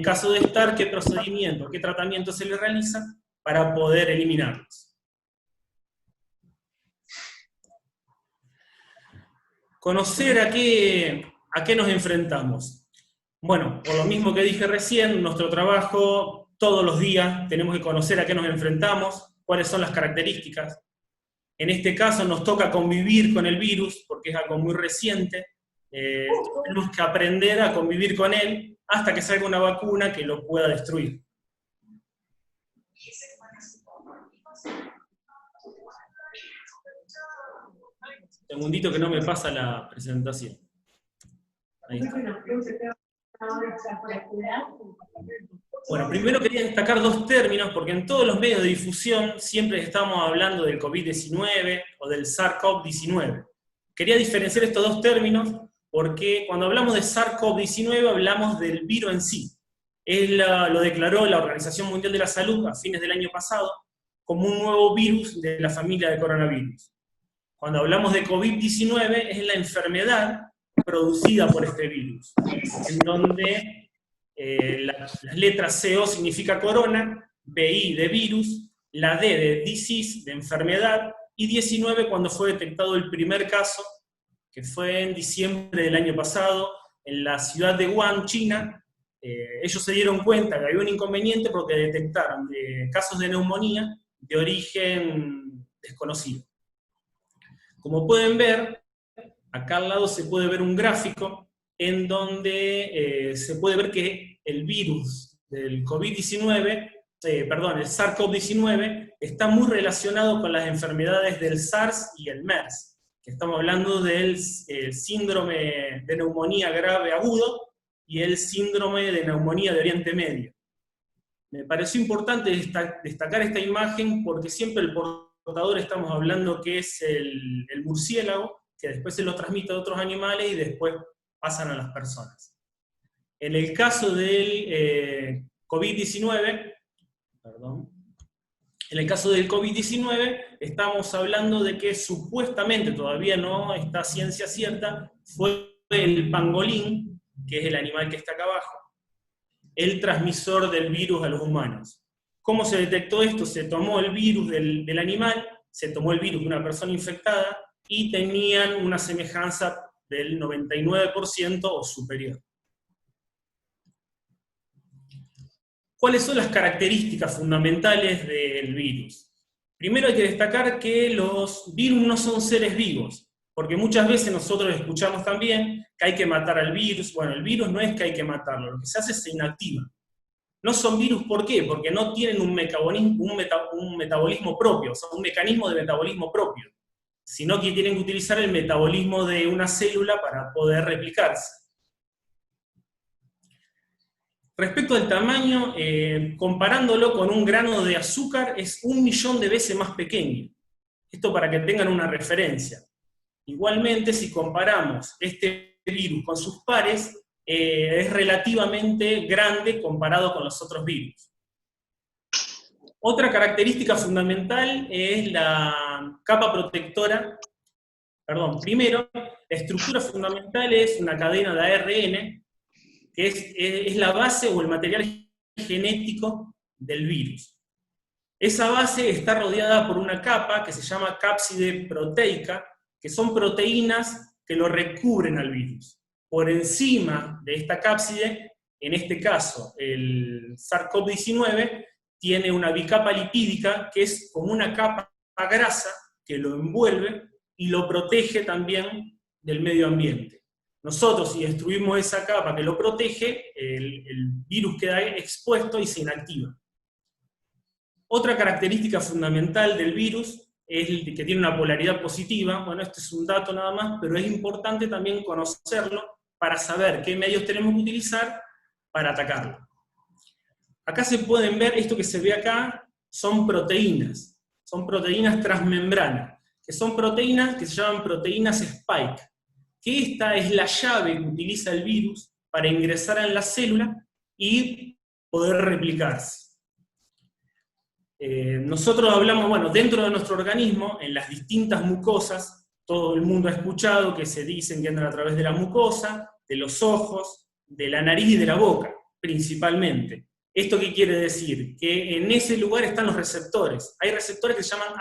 caso de estar, qué procedimiento, qué tratamiento se le realiza para poder eliminarlos. Conocer a qué nos enfrentamos. Bueno, por lo mismo que dije recién, nuestro trabajo, todos los días tenemos que conocer a qué nos enfrentamos, cuáles son las características. En este caso nos toca convivir con el virus, porque es algo muy reciente. Tenemos que aprender a convivir con él hasta que salga una vacuna que lo pueda destruir. Un segundito que no me pasa la presentación. Ahí está. Bueno, primero quería destacar dos términos, porque en todos los medios de difusión siempre estamos hablando del COVID-19 o del SARS-CoV-19. Quería diferenciar estos dos términos porque cuando hablamos de SARS-CoV-19 hablamos del virus en sí. Lo declaró la Organización Mundial de la Salud a fines del año pasado como un nuevo virus de la familia de coronavirus. Cuando hablamos de COVID-19 es la enfermedad producida por este virus, en donde las letras CO significa corona, VI de virus, la D de disease, de enfermedad, y 19 cuando fue detectado el primer caso, que fue en diciembre del año pasado, en la ciudad de Wuhan, China. Ellos se dieron cuenta que había un inconveniente porque detectaron casos de neumonía de origen desconocido. Como pueden ver, acá al lado se puede ver un gráfico en donde se puede ver que el virus del COVID-19, el SARS-CoV-19, está muy relacionado con las enfermedades del SARS y el MERS. Estamos hablando del síndrome de neumonía grave agudo y el síndrome de neumonía de Oriente Medio. Me pareció importante destacar esta imagen porque siempre el portador estamos hablando que es el murciélago, que después se lo transmite a otros animales y después pasan a las personas. En el caso del COVID-19, estamos hablando de que supuestamente, todavía no está ciencia cierta, fue el pangolín, que es el animal que está acá abajo, el transmisor del virus a los humanos. ¿Cómo se detectó esto? Se tomó el virus del animal, se tomó el virus de una persona infectada, y tenían una semejanza del 99% o superior. ¿Cuáles son las características fundamentales del virus? Primero hay que destacar que los virus no son seres vivos, porque muchas veces nosotros escuchamos también que hay que matar al virus. Bueno, el virus no es que hay que matarlo, lo que se hace es se inactiva. No son virus, ¿por qué? Porque no tienen un metabolismo propio, o sea, un mecanismo de metabolismo propio, sino que tienen que utilizar el metabolismo de una célula para poder replicarse. Respecto al tamaño, comparándolo con un grano de azúcar, es 1.000.000 de veces más pequeño. Esto para que tengan una referencia. Igualmente, si comparamos este virus con sus pares, es relativamente grande comparado con los otros virus. Otra característica fundamental es la capa protectora. Primero, la estructura fundamental es una cadena de ARN, que es la base o el material genético del virus. Esa base está rodeada por una capa que se llama cápside proteica, que son proteínas que lo recubren al virus. Por encima de esta cápside, en este caso el SARS-CoV-19, tiene una bicapa lipídica, que es como una capa grasa que lo envuelve y lo protege también del medio ambiente. Nosotros, si destruimos esa capa que lo protege, el virus queda expuesto y se inactiva. Otra característica fundamental del virus es que tiene una polaridad positiva. Bueno, este es un dato nada más, pero es importante también conocerlo para saber qué medios tenemos que utilizar para atacarlo. Acá se pueden ver, esto que se ve acá, son proteínas transmembrana, que son proteínas que se llaman proteínas spike, que esta es la llave que utiliza el virus para ingresar en la célula y poder replicarse. Nosotros hablamos, bueno, dentro de nuestro organismo, en las distintas mucosas, todo el mundo ha escuchado que se dicen que entran a través de la mucosa, de los ojos, de la nariz y de la boca. principalmente. ¿Esto qué quiere decir? Que en ese lugar están los receptores. Hay receptores que se llaman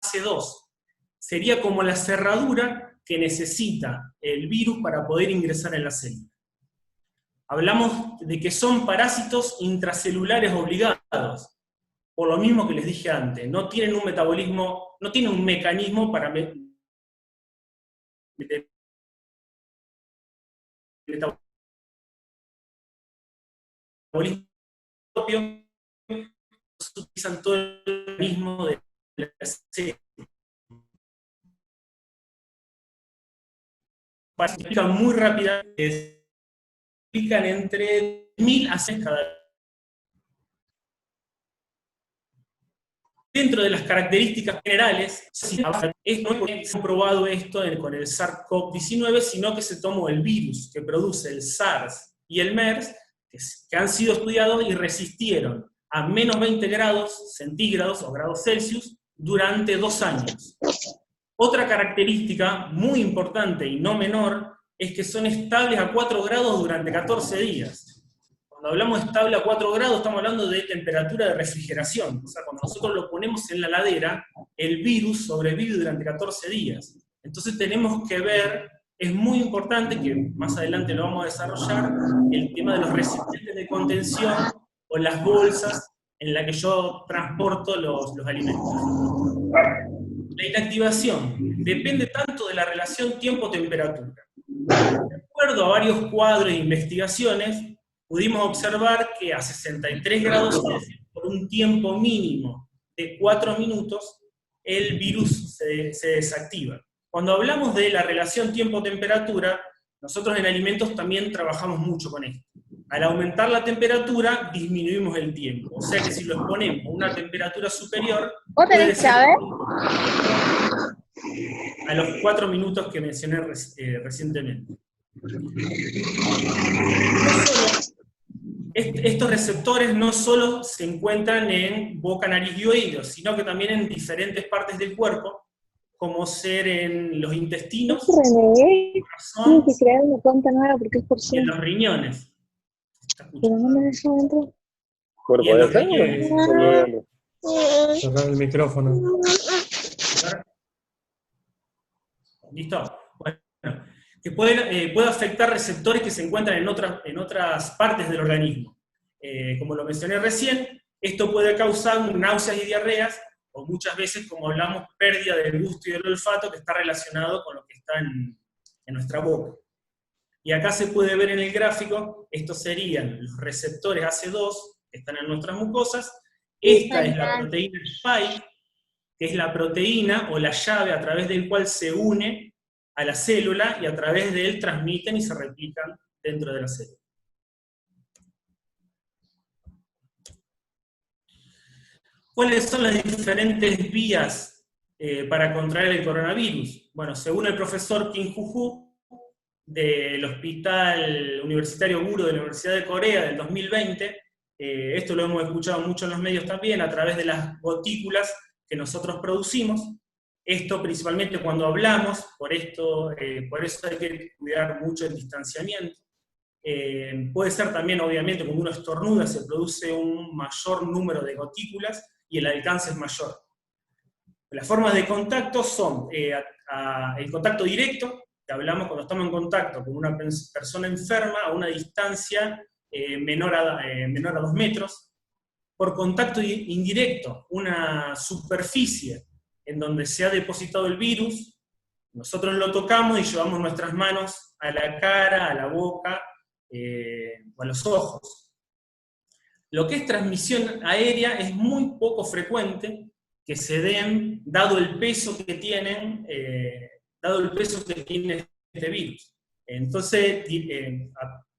AC2. Sería como la cerradura que necesita el virus para poder ingresar en la célula. Hablamos de que son parásitos intracelulares obligados, por lo mismo que les dije antes, no tienen un metabolismo, no tienen un mecanismo para metabolismo propio, utilizan todo el mecanismo de la célula. Para explicar muy rápidamente, explican entre 1000 a 6 cada. Dentro de las características generales, no es comprobado esto con el SARS-CoV-19, sino que se tomó el virus que produce el SARS y el MERS, que han sido estudiados y resistieron a menos 20 grados centígrados o grados Celsius durante 2 años. Otra característica muy importante y no menor es que son estables a 4 grados durante 14 días. Cuando hablamos de estable a 4 grados, estamos hablando de temperatura de refrigeración. O sea, cuando nosotros lo ponemos en la heladera, el virus sobrevive durante 14 días. Entonces tenemos que ver, es muy importante, que más adelante lo vamos a desarrollar, el tema de los recipientes de contención o las bolsas en las que yo transporto los alimentos. La inactivación depende tanto de la relación tiempo-temperatura. De acuerdo a varios cuadros e investigaciones, pudimos observar que a 63 grados Celsius, por un tiempo mínimo de 4 minutos, el virus se desactiva. Cuando hablamos de la relación tiempo-temperatura, nosotros en alimentos también trabajamos mucho con esto. Al aumentar la temperatura, disminuimos el tiempo. O sea que si lo exponemos a una temperatura superior, puede ser a los 4 minutos que mencioné recientemente. Estos receptores no solo se encuentran en boca, nariz y oídos, sino que también en diferentes partes del cuerpo, como ser en los intestinos, el corazón, que crear una cuenta nueva porque es por y en los riñones. Pero no me deja entrar. Y en los riñones. Cerrar el micrófono. ¿Listo? Bueno, que puede afectar receptores que se encuentran en otras partes del organismo. Como lo mencioné recién, esto puede causar náuseas y diarreas, o muchas veces, como hablamos, pérdida del gusto y del olfato, que está relacionado con lo que está en nuestra boca. Y acá se puede ver en el gráfico, estos serían los receptores AC2, que están en nuestras mucosas. Esta es la proteína Spike, que es la proteína o la llave a través del cual se une a la célula y a través de él transmiten y se replican dentro de la célula. ¿Cuáles son las diferentes vías para contraer el coronavirus? Bueno, según el profesor Kim Hu del Hospital Universitario Buro de la Universidad de Corea del 2020, esto lo hemos escuchado mucho en los medios también, a través de las gotículas que nosotros producimos. Esto principalmente cuando hablamos, por eso hay que cuidar mucho el distanciamiento. Puede ser también, obviamente, cuando uno estornuda, se produce un mayor número de gotículas y el alcance es mayor. Las formas de contacto son el contacto directo, que hablamos cuando estamos en contacto con una persona enferma a una distancia menor a 2 metros. Por contacto indirecto, una superficie en donde se ha depositado el virus, nosotros lo tocamos y llevamos nuestras manos a la cara, a la boca o a los ojos. Lo que es transmisión aérea es muy poco frecuente que se den, dado el peso que tiene este virus. Entonces,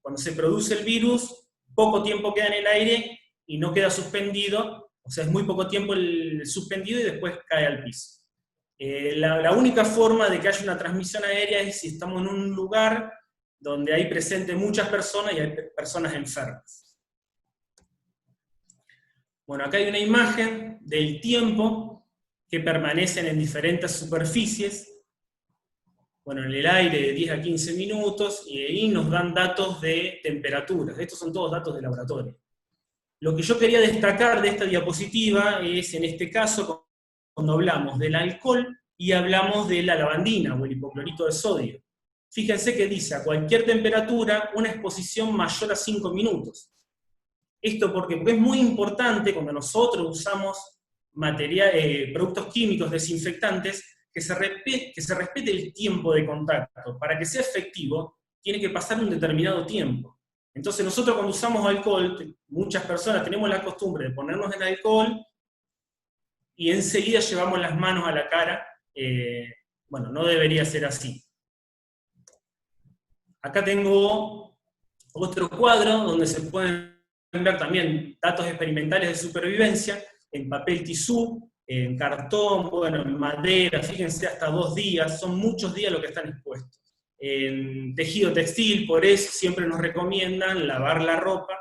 cuando se produce el virus, poco tiempo queda en el aire y no queda suspendido, o sea, es muy poco tiempo el suspendido y después cae al piso. La única forma de que haya una transmisión aérea es si estamos en un lugar donde hay presente muchas personas y hay personas enfermas. Bueno, acá hay una imagen del tiempo que permanecen en diferentes superficies. bueno, en el aire de 10 a 15 minutos, y ahí nos dan datos de temperaturas. Estos son todos datos de laboratorio. Lo que yo quería destacar de esta diapositiva es, en este caso, cuando hablamos del alcohol y hablamos de la lavandina o el hipoclorito de sodio. Fíjense que dice, a cualquier temperatura, una exposición mayor a 5 minutos. ¿Esto por qué? Porque es muy importante cuando nosotros usamos productos químicos desinfectantes, que se respete el tiempo de contacto. Para que sea efectivo, tiene que pasar un determinado tiempo. Entonces nosotros cuando usamos alcohol, muchas personas tenemos la costumbre de ponernos el alcohol y enseguida llevamos las manos a la cara. Bueno, no debería ser así. Acá tengo otro cuadro donde se pueden ver también datos experimentales de supervivencia, en papel tisú, en cartón, bueno, en madera, fíjense, hasta 2 días, son muchos días lo que están expuestos. En tejido textil, por eso siempre nos recomiendan lavar la ropa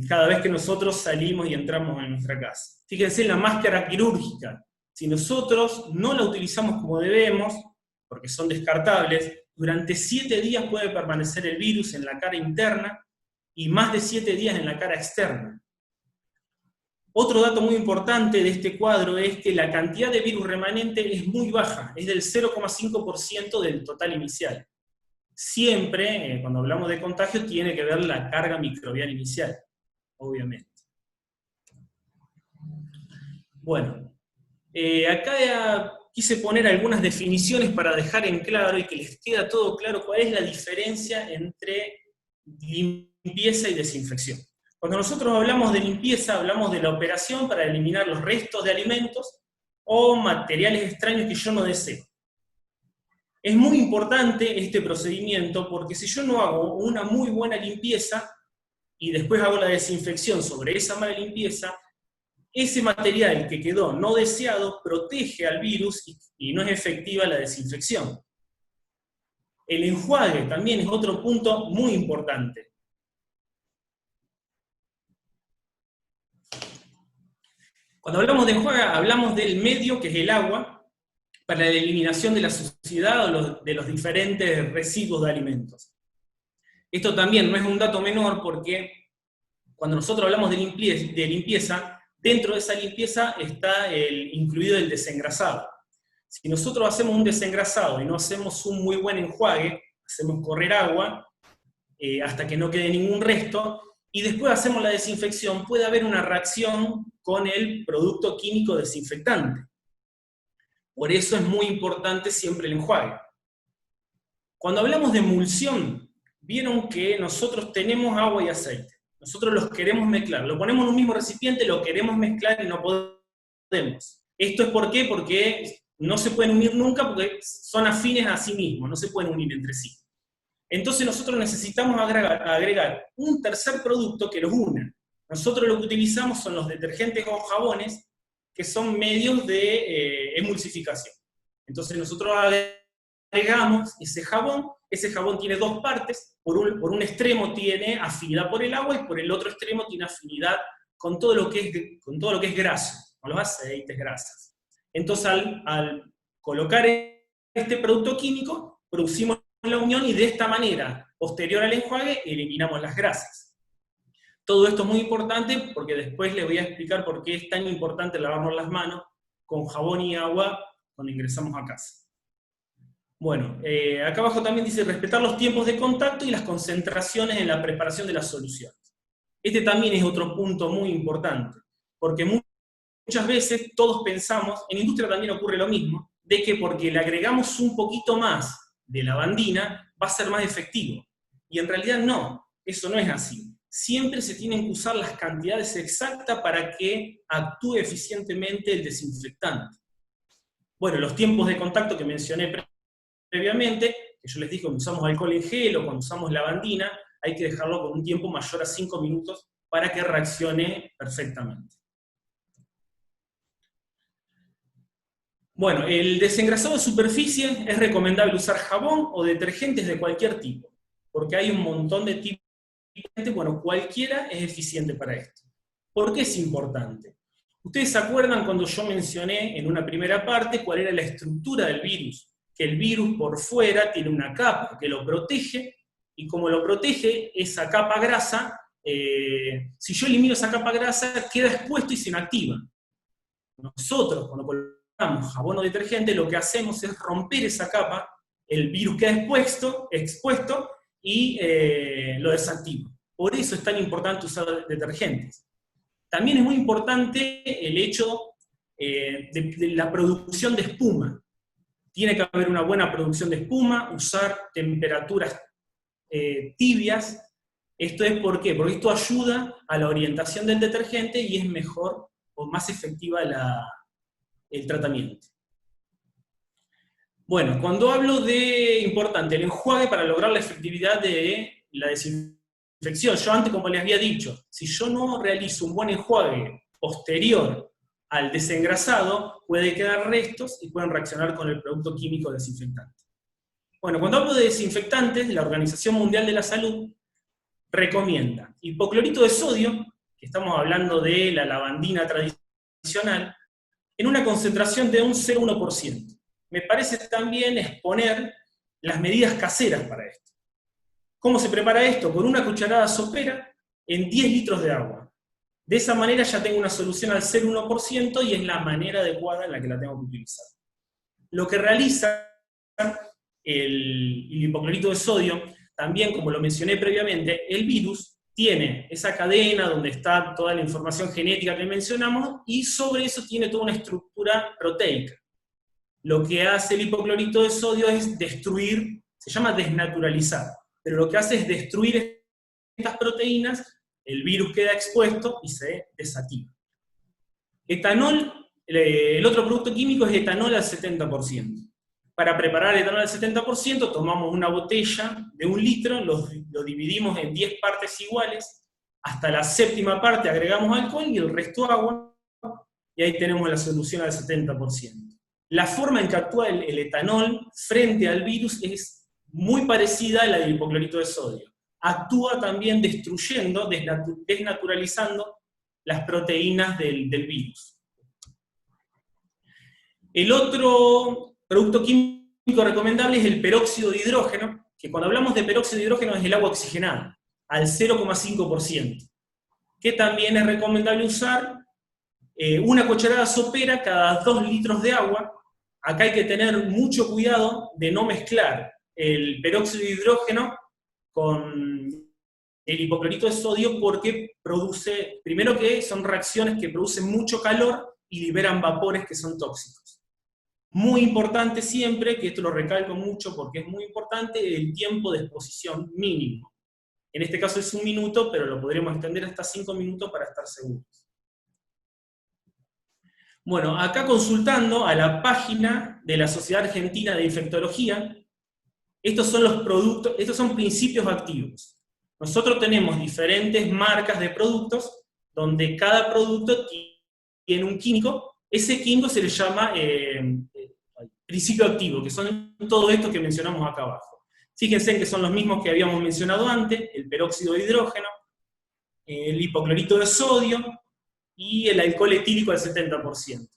cada vez que nosotros salimos y entramos en nuestra casa. Fíjense en la máscara quirúrgica, si nosotros no la utilizamos como debemos, porque son descartables, durante 7 días puede permanecer el virus en la cara interna y más de 7 días en la cara externa. Otro dato muy importante de este cuadro es que la cantidad de virus remanente es muy baja, es del 0,5% del total inicial. Siempre, cuando hablamos de contagio, tiene que ver la carga microbiana inicial, obviamente. Bueno, acá quise poner algunas definiciones para dejar en claro y que les queda todo claro cuál es la diferencia entre limpieza y desinfección. Cuando nosotros hablamos de limpieza, hablamos de la operación para eliminar los restos de alimentos o materiales extraños que yo no deseo. Es muy importante este procedimiento porque si yo no hago una muy buena limpieza y después hago la desinfección sobre esa mala limpieza, ese material que quedó no deseado protege al virus y no es efectiva la desinfección. El enjuague también es otro punto muy importante. Cuando hablamos de enjuague, hablamos del medio, que es el agua, para la eliminación de la suciedad o de los diferentes residuos de alimentos. Esto también no es un dato menor porque cuando nosotros hablamos de limpieza, dentro de esa limpieza está incluido el desengrasado. Si nosotros hacemos un desengrasado y no hacemos un muy buen enjuague, hacemos correr agua hasta que no quede ningún resto, y después hacemos la desinfección, puede haber una reacción con el producto químico desinfectante. Por eso es muy importante siempre el enjuague. Cuando hablamos de emulsión, vieron que nosotros tenemos agua y aceite. Nosotros los queremos mezclar, lo ponemos en un mismo recipiente, lo queremos mezclar y no podemos. ¿Esto es por qué? Porque no se pueden unir nunca porque son afines a sí mismos, no se pueden unir entre sí. Entonces nosotros necesitamos agregar un tercer producto que los una. Nosotros lo que utilizamos son los detergentes o jabones, que son medios de emulsificación. Entonces nosotros agregamos ese jabón tiene 2 partes, por un extremo tiene afinidad por el agua y por el otro extremo tiene afinidad con todo lo que es graso, con los aceites, grasas. Entonces al colocar este producto químico, producimos la unión y de esta manera, posterior al enjuague, eliminamos las grasas. Todo esto es muy importante porque después les voy a explicar por qué es tan importante lavarnos las manos con jabón y agua cuando ingresamos a casa. Bueno, acá abajo también dice respetar los tiempos de contacto y las concentraciones en la preparación de las soluciones. Este también es otro punto muy importante, porque muchas veces todos pensamos, en industria también ocurre lo mismo, de que porque le agregamos un poquito más de lavandina va a ser más efectivo. Y en realidad no, eso no es así. Siempre se tienen que usar las cantidades exactas para que actúe eficientemente el desinfectante. Bueno, los tiempos de contacto que mencioné previamente, que yo les dije cuando usamos alcohol en gel o cuando usamos lavandina, hay que dejarlo con un tiempo mayor a 5 minutos para que reaccione perfectamente. Bueno, el desengrasado de superficie es recomendable usar jabón o detergentes de cualquier tipo, porque hay un montón de tipos, bueno, cualquiera es eficiente para esto. ¿Por qué es importante? Ustedes se acuerdan cuando yo mencioné en una primera parte cuál era la estructura del virus. que el virus por fuera tiene una capa que lo protege, y como lo protege esa capa grasa, si yo elimino esa capa grasa, queda expuesto y se inactiva. Nosotros, cuando colocamos jabón o detergente, lo que hacemos es romper esa capa, el virus queda expuesto y lo desactiva. Por eso es tan importante usar detergentes. También es muy importante el hecho de la producción de espuma. Tiene que haber una buena producción de espuma, usar temperaturas tibias. ¿Esto es por qué? Porque esto ayuda a la orientación del detergente y es mejor o más efectiva el tratamiento. Bueno, cuando hablo de importante el enjuague para lograr la efectividad de la desinfección, yo antes, como les había dicho, si yo no realizo un buen enjuague posterior al desengrasado, puede quedar restos y pueden reaccionar con el producto químico desinfectante. Bueno, cuando hablo de desinfectantes, la Organización Mundial de la Salud recomienda hipoclorito de sodio, que estamos hablando de la lavandina tradicional, en una concentración de un 0,1%. Me parece también exponer las medidas caseras para esto. ¿Cómo se prepara esto? Con una cucharada sopera en 10 litros de agua. De esa manera ya tengo una solución al 0,1% y es la manera adecuada en la que la tengo que utilizar. Lo que realiza el hipoclorito de sodio, también como lo mencioné previamente, el virus tiene esa cadena donde está toda la información genética que mencionamos y sobre eso tiene toda una estructura proteica. Lo que hace el hipoclorito de sodio es destruir, se llama desnaturalizar, pero lo que hace es destruir estas proteínas, el virus queda expuesto y se desactiva. Etanol, el otro producto químico es etanol al 70%. Para preparar etanol al 70%, tomamos una botella de 1 litro, lo dividimos en 10 partes iguales, hasta la séptima parte agregamos alcohol y el resto agua, y ahí tenemos la solución al 70%. La forma en que actúa el etanol frente al virus es muy parecida a la del hipoclorito de sodio. Actúa también destruyendo, desnaturalizando las proteínas del virus. El otro producto químico recomendable es el peróxido de hidrógeno, que cuando hablamos de peróxido de hidrógeno es el agua oxigenada, al 0,5%, que también es recomendable usar una cucharada sopera cada 2 litros de agua. Acá hay que tener mucho cuidado de no mezclar el peróxido de hidrógeno con el hipoclorito de sodio porque produce, primero que son reacciones que producen mucho calor y liberan vapores que son tóxicos. Muy importante siempre, que esto lo recalco mucho porque es muy importante, el tiempo de exposición mínimo. En este caso es 1 minuto, pero lo podremos extender hasta 5 minutos para estar seguros. Bueno, acá consultando a la página de la Sociedad Argentina de Infectología, estos son los productos, estos son principios activos. Nosotros tenemos diferentes marcas de productos, donde cada producto tiene un químico, ese químico se le llama principio activo, que son todos estos que mencionamos acá abajo. Fíjense que son los mismos que habíamos mencionado antes, el peróxido de hidrógeno, el hipoclorito de sodio, y el alcohol etílico al 70%.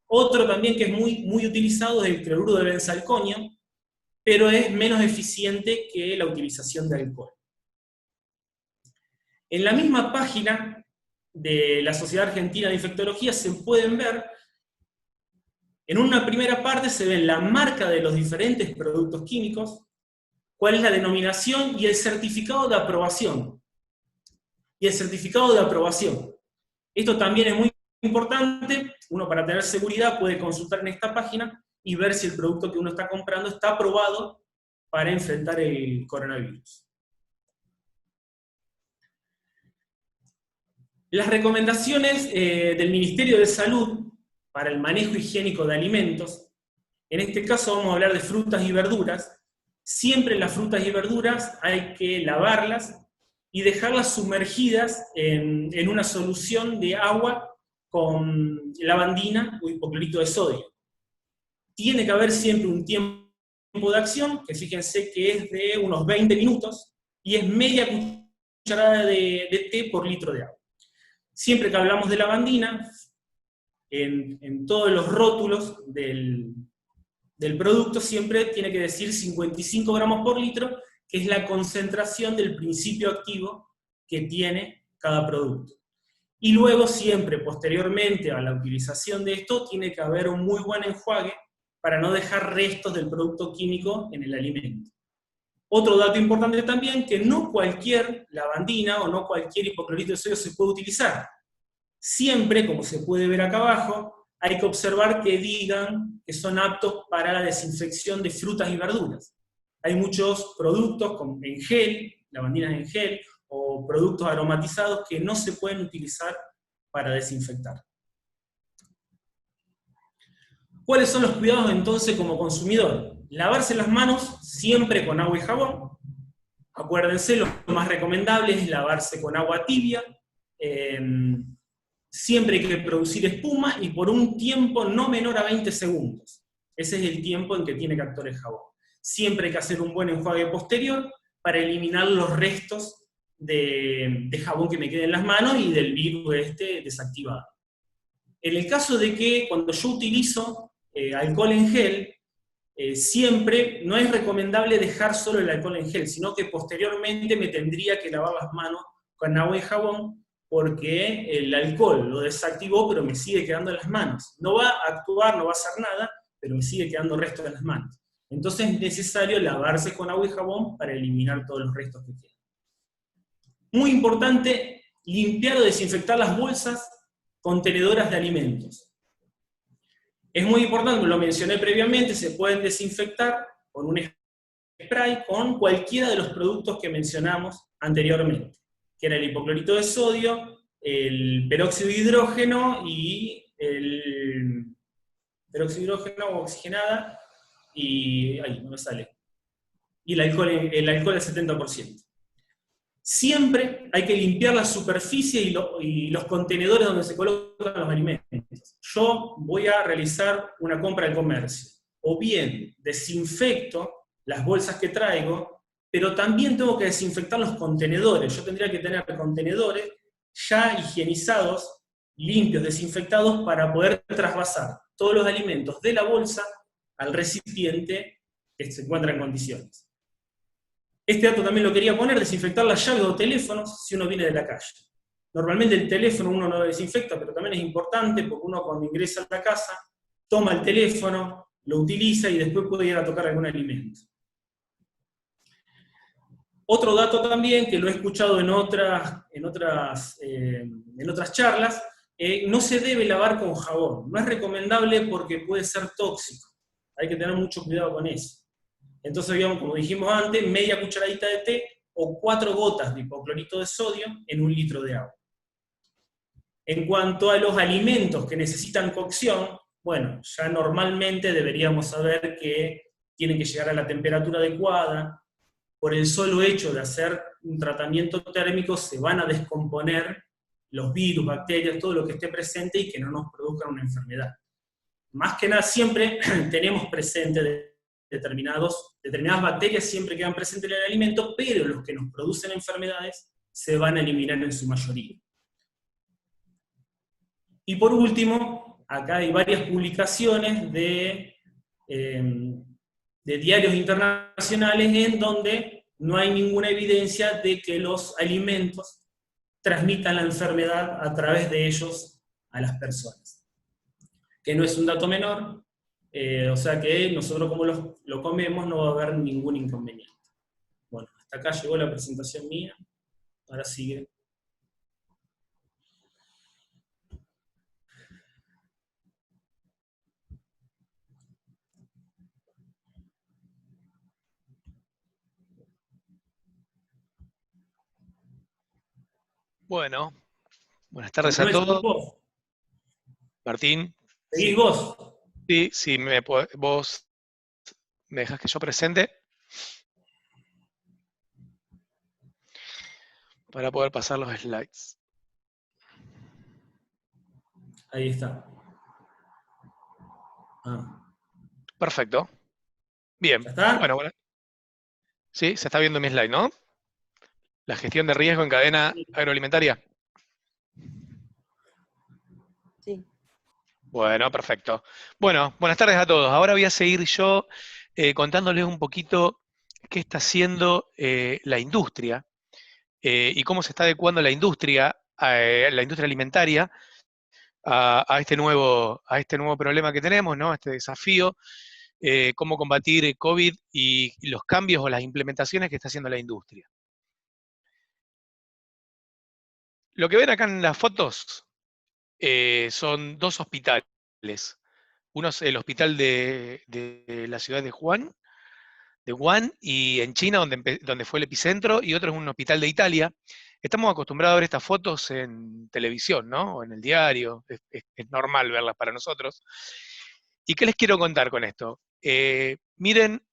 Otro también que es muy utilizado es el cloruro de benzalconio, pero es menos eficiente que la utilización de alcohol. En la misma página de la Sociedad Argentina de Infectología se pueden ver, en una primera parte se ve la marca de los diferentes productos químicos, cuál es la denominación y el certificado de aprobación. Esto también es muy importante, uno para tener seguridad puede consultar en esta página y ver si el producto que uno está comprando está aprobado para enfrentar el coronavirus. Las recomendaciones del Ministerio de Salud para el manejo higiénico de alimentos, en este caso vamos a hablar de frutas y verduras. Siempre las frutas y verduras hay que lavarlas y dejarlas sumergidas en una solución de agua con lavandina o hipoclorito de sodio. Tiene que haber siempre un tiempo de acción, que fíjense que es de unos 20 minutos, y es media cucharada de té por litro de agua. Siempre que hablamos de lavandina, en todos los rótulos del del producto siempre tiene que decir 55 gramos por litro, que es la concentración del principio activo que tiene cada producto. Y luego siempre, posteriormente a la utilización de esto, tiene que haber un muy buen enjuague para no dejar restos del producto químico en el alimento. Otro dato importante también, que no cualquier lavandina o no cualquier hipoclorito de sodio se puede utilizar. Siempre, como se puede ver acá abajo, hay que observar que digan que son aptos para la desinfección de frutas y verduras. Hay muchos productos en gel, lavandinas en gel, o productos aromatizados que no se pueden utilizar para desinfectar. ¿Cuáles son los cuidados entonces como consumidor? Lavarse las manos siempre con agua y jabón. Acuérdense, lo más recomendable es lavarse con agua tibia. Siempre hay que producir espuma y por un tiempo no menor a 20 segundos. Ese es el tiempo en que tiene que actuar el jabón. Siempre hay que hacer un buen enjuague posterior para eliminar los restos de jabón que me quede en las manos y del virus desactivado. En el caso de que cuando yo utilizo alcohol en gel, siempre no es recomendable dejar solo el alcohol en gel, sino que posteriormente me tendría que lavar las manos con agua y jabón, porque el alcohol lo desactivó, pero me sigue quedando en las manos. No va a actuar, no va a hacer nada, pero me sigue quedando restos en las manos. Entonces es necesario lavarse con agua y jabón para eliminar todos los restos que quedan. Muy importante, limpiar o desinfectar las bolsas contenedoras de alimentos. Es muy importante, lo mencioné previamente, se pueden desinfectar con un spray con cualquiera de los productos que mencionamos anteriormente, que era el hipoclorito de sodio, el peróxido de hidrógeno y el peróxido de hidrógeno o oxigenada, y ahí no me sale, y el alcohol al 70%. Siempre hay que limpiar la superficie y los contenedores donde se colocan los alimentos. Yo voy a realizar una compra al comercio, o bien desinfecto las bolsas que traigo, pero también tengo que desinfectar los contenedores. Yo tendría que tener contenedores ya higienizados, limpios, desinfectados, para poder trasvasar todos los alimentos de la bolsa al recipiente que se encuentra en condiciones. Este dato también lo quería poner, desinfectar las llaves o teléfonos si uno viene de la calle. Normalmente el teléfono uno no lo desinfecta, pero también es importante porque uno cuando ingresa a la casa, toma el teléfono, lo utiliza y después puede ir a tocar algún alimento. Otro dato también, que lo he escuchado en otras charlas, no se debe lavar con jabón. No es recomendable porque puede ser tóxico. Hay que tener mucho cuidado con eso. Entonces, digamos, como dijimos antes, media cucharadita de té o 4 gotas de hipoclorito de sodio en 1 litro de agua. En cuanto a los alimentos que necesitan cocción, bueno, ya normalmente deberíamos saber que tienen que llegar a la temperatura adecuada. Por el solo hecho de hacer un tratamiento térmico se van a descomponer los virus, bacterias, todo lo que esté presente y que no nos produzcan una enfermedad. Más que nada siempre tenemos presente determinadas bacterias, siempre quedan presentes en el alimento, pero los que nos producen enfermedades se van a eliminar en su mayoría. Y por último, acá hay varias publicaciones de diarios internacionales en donde no hay ninguna evidencia de que los alimentos transmitan la enfermedad a través de ellos a las personas. Que no es un dato menor, o sea que nosotros como lo comemos no va a haber ningún inconveniente. Bueno, hasta acá llegó la presentación mía, ahora sigue. Bueno, buenas tardes a todos. Martín. ¿Seguís vos? Sí, sí, vos me dejas que yo presente para poder pasar los slides. Ahí está. Perfecto. Bien. ¿Ya está? Bueno. Sí, se está viendo mi slide, ¿no? La gestión de riesgo en cadena agroalimentaria. Sí. Bueno, perfecto. Bueno, buenas tardes a todos. Ahora voy a seguir yo contándoles un poquito qué está haciendo la industria y cómo se está adecuando la industria alimentaria, a a este nuevo problema que tenemos, ¿no? Este desafío, cómo combatir el COVID y los cambios o las implementaciones que está haciendo la industria. Lo que ven acá en las fotos son dos hospitales. Uno es el hospital de la ciudad de Wuhan, y en China, donde fue el epicentro, y otro es un hospital de Italia. Estamos acostumbrados a ver estas fotos en televisión, ¿no? O en el diario, es normal verlas para nosotros. ¿Y qué les quiero contar con esto? Miren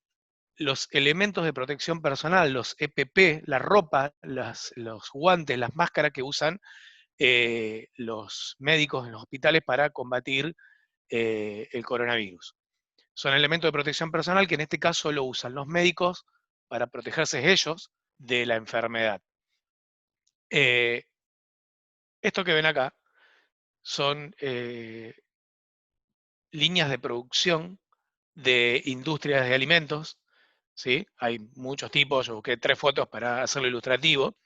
los elementos de protección personal, los EPP, la ropa, los guantes, las máscaras que usan los médicos en los hospitales para combatir el coronavirus. Son elementos de protección personal que en este caso lo usan los médicos para protegerse ellos de la enfermedad. Esto que ven acá son líneas de producción de industrias de alimentos, ¿sí? Hay muchos tipos, yo busqué 3 fotos para hacerlo ilustrativo.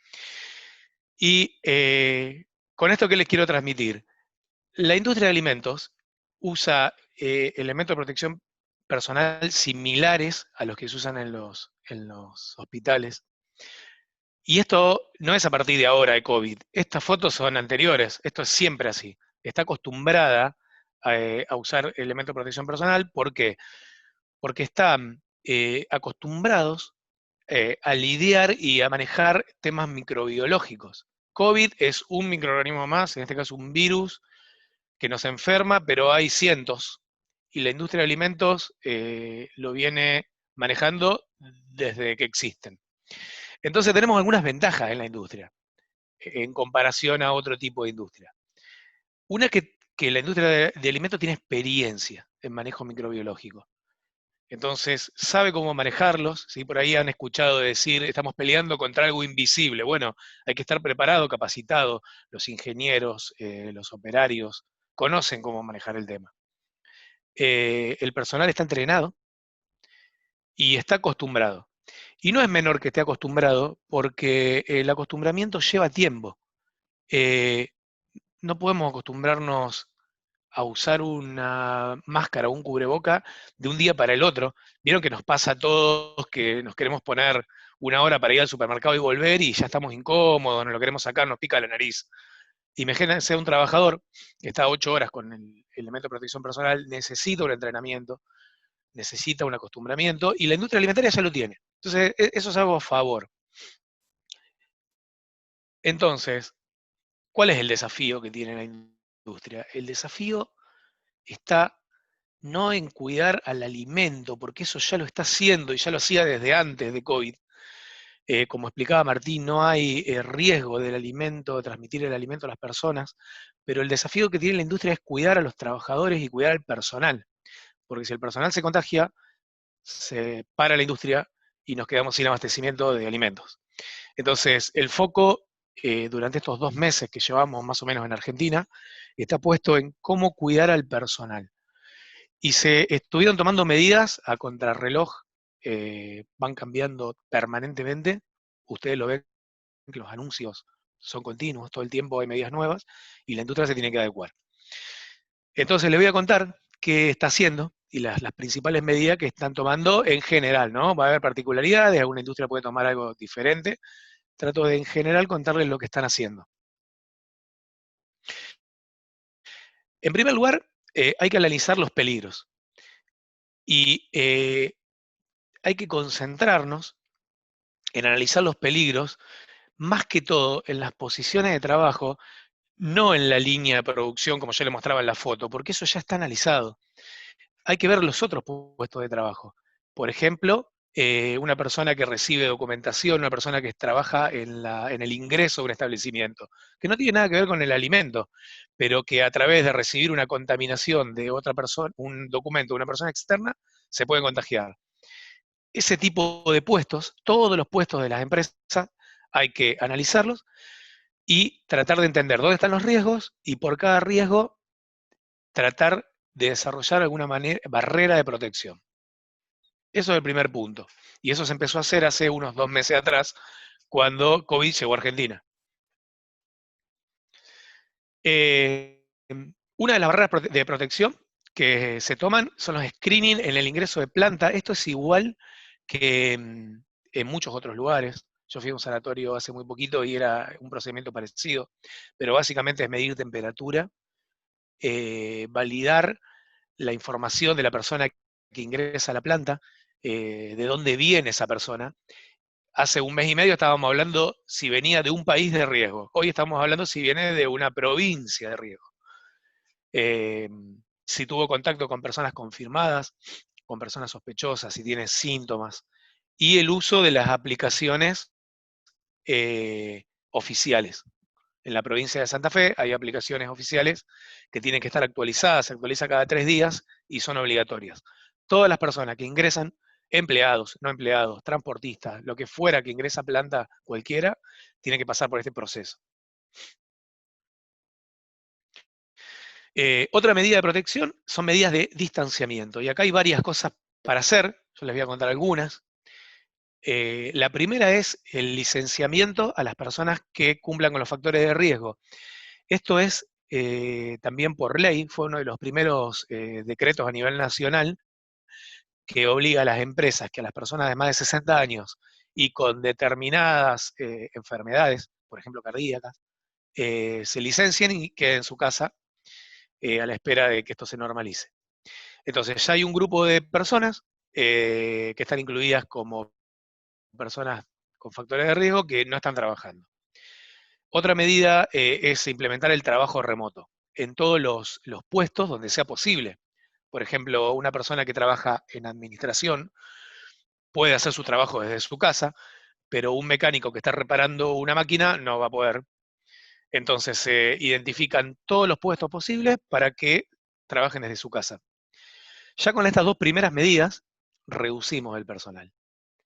Y con esto, ¿qué les quiero transmitir? La industria de alimentos usa elementos de protección personal similares a los que se usan en los hospitales. Y esto no es a partir de ahora de COVID. Estas fotos son anteriores. Esto es siempre así. Está acostumbrada a usar elementos de protección personal. ¿Por qué? Porque están acostumbrados a lidiar y a manejar temas microbiológicos. COVID es un microorganismo más, en este caso un virus, que nos enferma, pero hay cientos. Y la industria de alimentos lo viene manejando desde que existen. Entonces tenemos algunas ventajas en la industria, en comparación a otro tipo de industria. Una es que la industria de alimentos tiene experiencia en manejo microbiológico. Entonces, sabe cómo manejarlos. ¿Sí? Por ahí han escuchado decir, estamos peleando contra algo invisible. Bueno, hay que estar preparado, capacitado. Los ingenieros, los operarios, conocen cómo manejar el tema. El personal está entrenado y está acostumbrado. Y no es menor que esté acostumbrado, porque el acostumbramiento lleva tiempo. No podemos acostumbrarnos a usar una máscara o un cubreboca de un día para el otro. Vieron que nos pasa a todos que nos queremos poner una hora para ir al supermercado y volver y ya estamos incómodos, nos lo queremos sacar, nos pica la nariz. Imagínense un trabajador que está 8 horas con el elemento de protección personal, necesita un entrenamiento, necesita un acostumbramiento, y la industria alimentaria ya lo tiene. Entonces, eso es algo a favor. Entonces, ¿cuál es el desafío que tiene la industria? El desafío está no en cuidar al alimento, porque eso ya lo está haciendo y ya lo hacía desde antes de COVID. Como explicaba Martín, no hay riesgo del alimento, de transmitir el alimento a las personas, pero el desafío que tiene la industria es cuidar a los trabajadores y cuidar al personal, porque si el personal se contagia, se para la industria y nos quedamos sin abastecimiento de alimentos. Entonces, el foco durante estos 2 meses que llevamos más o menos en Argentina está puesto en cómo cuidar al personal. Y se estuvieron tomando medidas a contrarreloj, van cambiando permanentemente. Ustedes lo ven, que los anuncios son continuos, todo el tiempo hay medidas nuevas, y la industria se tiene que adecuar. Entonces les voy a contar qué está haciendo y las principales medidas que están tomando en general, ¿no? Va a haber particularidades, alguna industria puede tomar algo diferente. Trato de en general contarles lo que están haciendo. En primer lugar, hay que analizar los peligros. Y hay que concentrarnos en analizar los peligros, más que todo en las posiciones de trabajo, no en la línea de producción, como yo le mostraba en la foto, porque eso ya está analizado. Hay que ver los otros puestos de trabajo. Por ejemplo, una persona que recibe documentación, una persona que trabaja en el ingreso de un establecimiento, que no tiene nada que ver con el alimento, pero que a través de recibir una contaminación de otra persona, un documento de una persona externa, se puede contagiar. Ese tipo de puestos, todos los puestos de las empresas, hay que analizarlos y tratar de entender dónde están los riesgos, y por cada riesgo tratar de desarrollar alguna barrera de protección. Eso es el primer punto. Y eso se empezó a hacer hace unos 2 meses atrás, cuando COVID llegó a Argentina. Una de las barreras de protección que se toman son los screening en el ingreso de planta. Esto es igual que en muchos otros lugares. Yo fui a un sanatorio hace muy poquito y era un procedimiento parecido, pero básicamente es medir temperatura, validar la información de la persona que ingresa a la planta, de dónde viene esa persona. Hace 1 mes y medio estábamos hablando si venía de un país de riesgo. Hoy estamos hablando si viene de una provincia de riesgo. Si tuvo contacto con personas confirmadas, con personas sospechosas, si tiene síntomas. Y el uso de las aplicaciones oficiales. En la provincia de Santa Fe hay aplicaciones oficiales que tienen que estar actualizadas, se actualiza cada 3 días y son obligatorias. Todas las personas que ingresan, empleados, no empleados, transportistas, lo que fuera que ingresa a planta cualquiera, tiene que pasar por este proceso. Otra medida de protección son medidas de distanciamiento. Y acá hay varias cosas para hacer, yo les voy a contar algunas. La primera es el licenciamiento a las personas que cumplan con los factores de riesgo. Esto es también por ley, fue uno de los primeros decretos a nivel nacional que obliga a las empresas que a las personas de más de 60 años y con determinadas enfermedades, por ejemplo cardíacas, se licencien y queden en su casa a la espera de que esto se normalice. Entonces ya hay un grupo de personas que están incluidas como personas con factores de riesgo que no están trabajando. Otra medida es implementar el trabajo remoto en todos los puestos donde sea posible. Por ejemplo, una persona que trabaja en administración puede hacer su trabajo desde su casa, pero un mecánico que está reparando una máquina no va a poder. Entonces se identifican todos los puestos posibles para que trabajen desde su casa. Ya con estas 2 primeras medidas, reducimos el personal.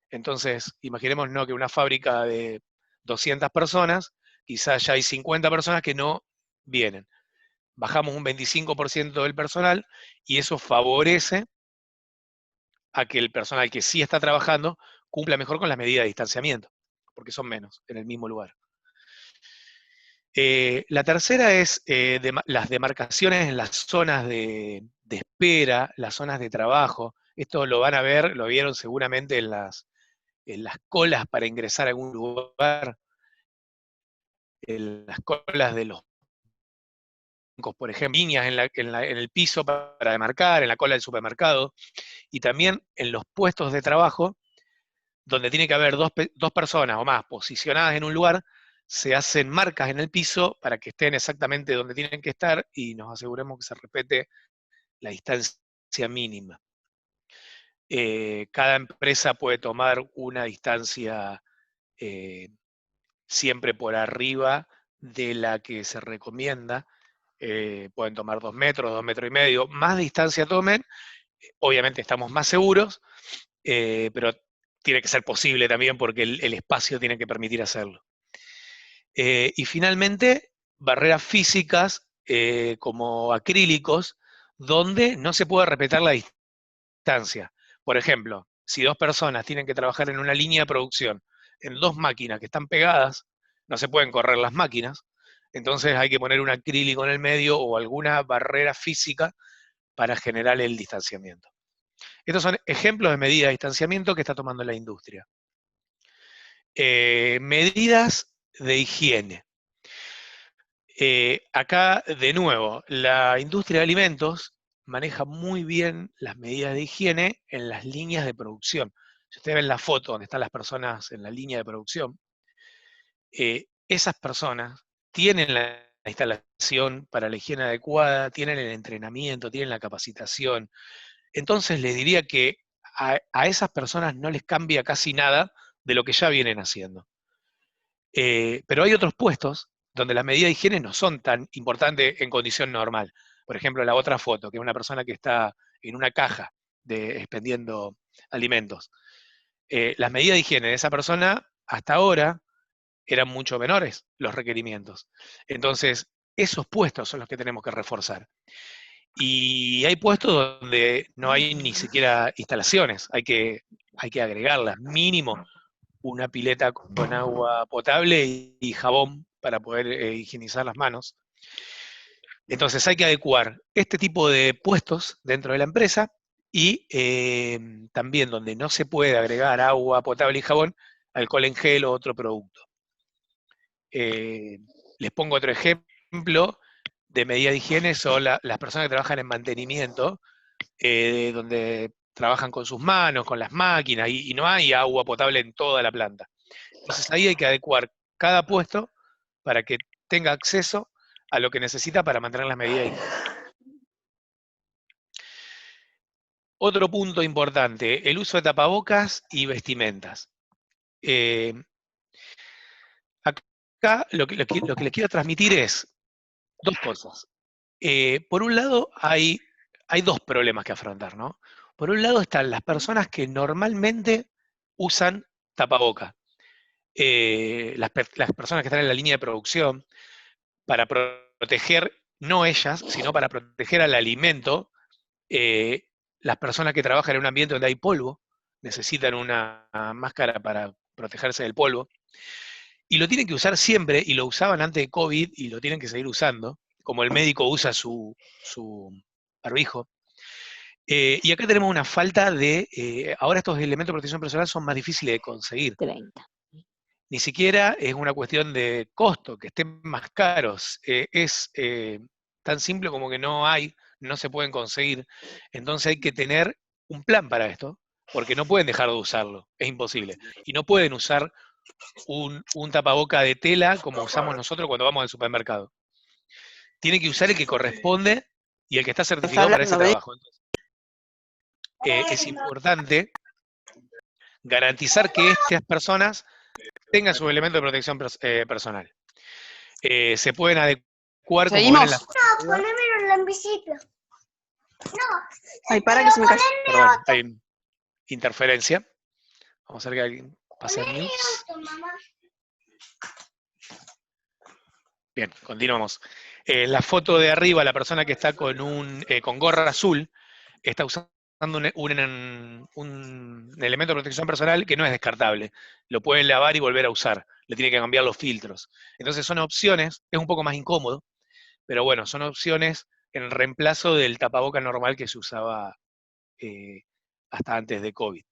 Entonces, imaginémonos que una fábrica de 200 personas, quizás ya hay 50 personas que no vienen. Bajamos un 25% del personal y eso favorece a que el personal que sí está trabajando cumpla mejor con las medidas de distanciamiento, porque son menos en el mismo lugar. La tercera es las demarcaciones en las zonas de espera, las zonas de trabajo. Esto lo van a ver, lo vieron seguramente en las colas para ingresar a algún lugar, en las colas de los bancos, por ejemplo, líneas en el piso para demarcar, en la cola del supermercado, y también en los puestos de trabajo, donde tiene que haber dos personas o más posicionadas en un lugar, se hacen marcas en el piso para que estén exactamente donde tienen que estar y nos aseguremos que se respete la distancia mínima. Cada empresa puede tomar una distancia siempre por arriba de la que se recomienda. Pueden tomar 2 metros, 2,5 metros. Más distancia tomen, obviamente estamos más seguros, pero tiene que ser posible también porque el espacio tiene que permitir hacerlo. Y finalmente, barreras físicas como acrílicos, donde no se puede respetar la distancia. Por ejemplo, si 2 personas tienen que trabajar en una línea de producción, en 2 máquinas que están pegadas, no se pueden correr las máquinas, entonces hay que poner un acrílico en el medio o alguna barrera física para generar el distanciamiento. Estos son ejemplos de medidas de distanciamiento que está tomando la industria. Medidas de higiene. Acá, de nuevo, la industria de alimentos maneja muy bien las medidas de higiene en las líneas de producción. Si ustedes ven la foto donde están las personas en la línea de producción, esas personas tienen la instalación para la higiene adecuada, tienen el entrenamiento, tienen la capacitación. Entonces les diría que a esas personas no les cambia casi nada de lo que ya vienen haciendo. Pero hay otros puestos donde las medidas de higiene no son tan importantes en condición normal. Por ejemplo, la otra foto, que es una persona que está en una caja expendiendo alimentos. Las medidas de higiene de esa persona, hasta ahora, eran mucho menores los requerimientos. Entonces, esos puestos son los que tenemos que reforzar. Y hay puestos donde no hay ni siquiera instalaciones, hay que agregarlas, mínimo una pileta con agua potable y jabón para poder higienizar las manos. Entonces hay que adecuar este tipo de puestos dentro de la empresa y también donde no se puede agregar agua potable y jabón, alcohol en gel o otro producto. Les pongo otro ejemplo de medida de higiene, son las personas que trabajan en mantenimiento, donde trabajan con sus manos, con las máquinas, y no hay agua potable en toda la planta. Entonces ahí hay que adecuar cada puesto para que tenga acceso a lo que necesita para mantener las medidas de higiene. Otro punto importante, el uso de tapabocas y vestimentas. Acá lo que les quiero transmitir es dos cosas. Por un lado, hay dos problemas que afrontar, ¿no? Por un lado están las personas que normalmente usan tapabocas. Las personas que están en la línea de producción, para proteger, no ellas, sino para proteger al alimento, las personas que trabajan en un ambiente donde hay polvo, necesitan una máscara para protegerse del polvo, y lo tienen que usar siempre, y lo usaban antes de COVID, y lo tienen que seguir usando, como el médico usa su barbijo. Y acá tenemos una falta de, ahora estos elementos de protección personal son más difíciles de conseguir. 30. Ni siquiera es una cuestión de costo, que estén más caros. Es tan simple como que no se pueden conseguir. Entonces hay que tener un plan para esto, porque no pueden dejar de usarlo, es imposible. Y no pueden usar un tapaboca de tela como usamos nosotros cuando vamos al supermercado. Tienen que usar el que corresponde y el que está certificado para ese trabajo. Entonces, es importante garantizar que estas personas tengan su elemento de protección personal. Se pueden adecuar como ven en la... No, ponémelo en la visita. No. Ay, para que se me cayó. Perdón, hay interferencia. Vamos a ver que alguien pase el mute. Bien, continuamos. La foto de arriba, la persona que está con gorra azul, está usando un elemento de protección personal que no es descartable. Lo pueden lavar y volver a usar. Le tiene que cambiar los filtros. Entonces son opciones, es un poco más incómodo, pero bueno, son opciones en reemplazo del tapaboca normal que se usaba hasta antes de COVID.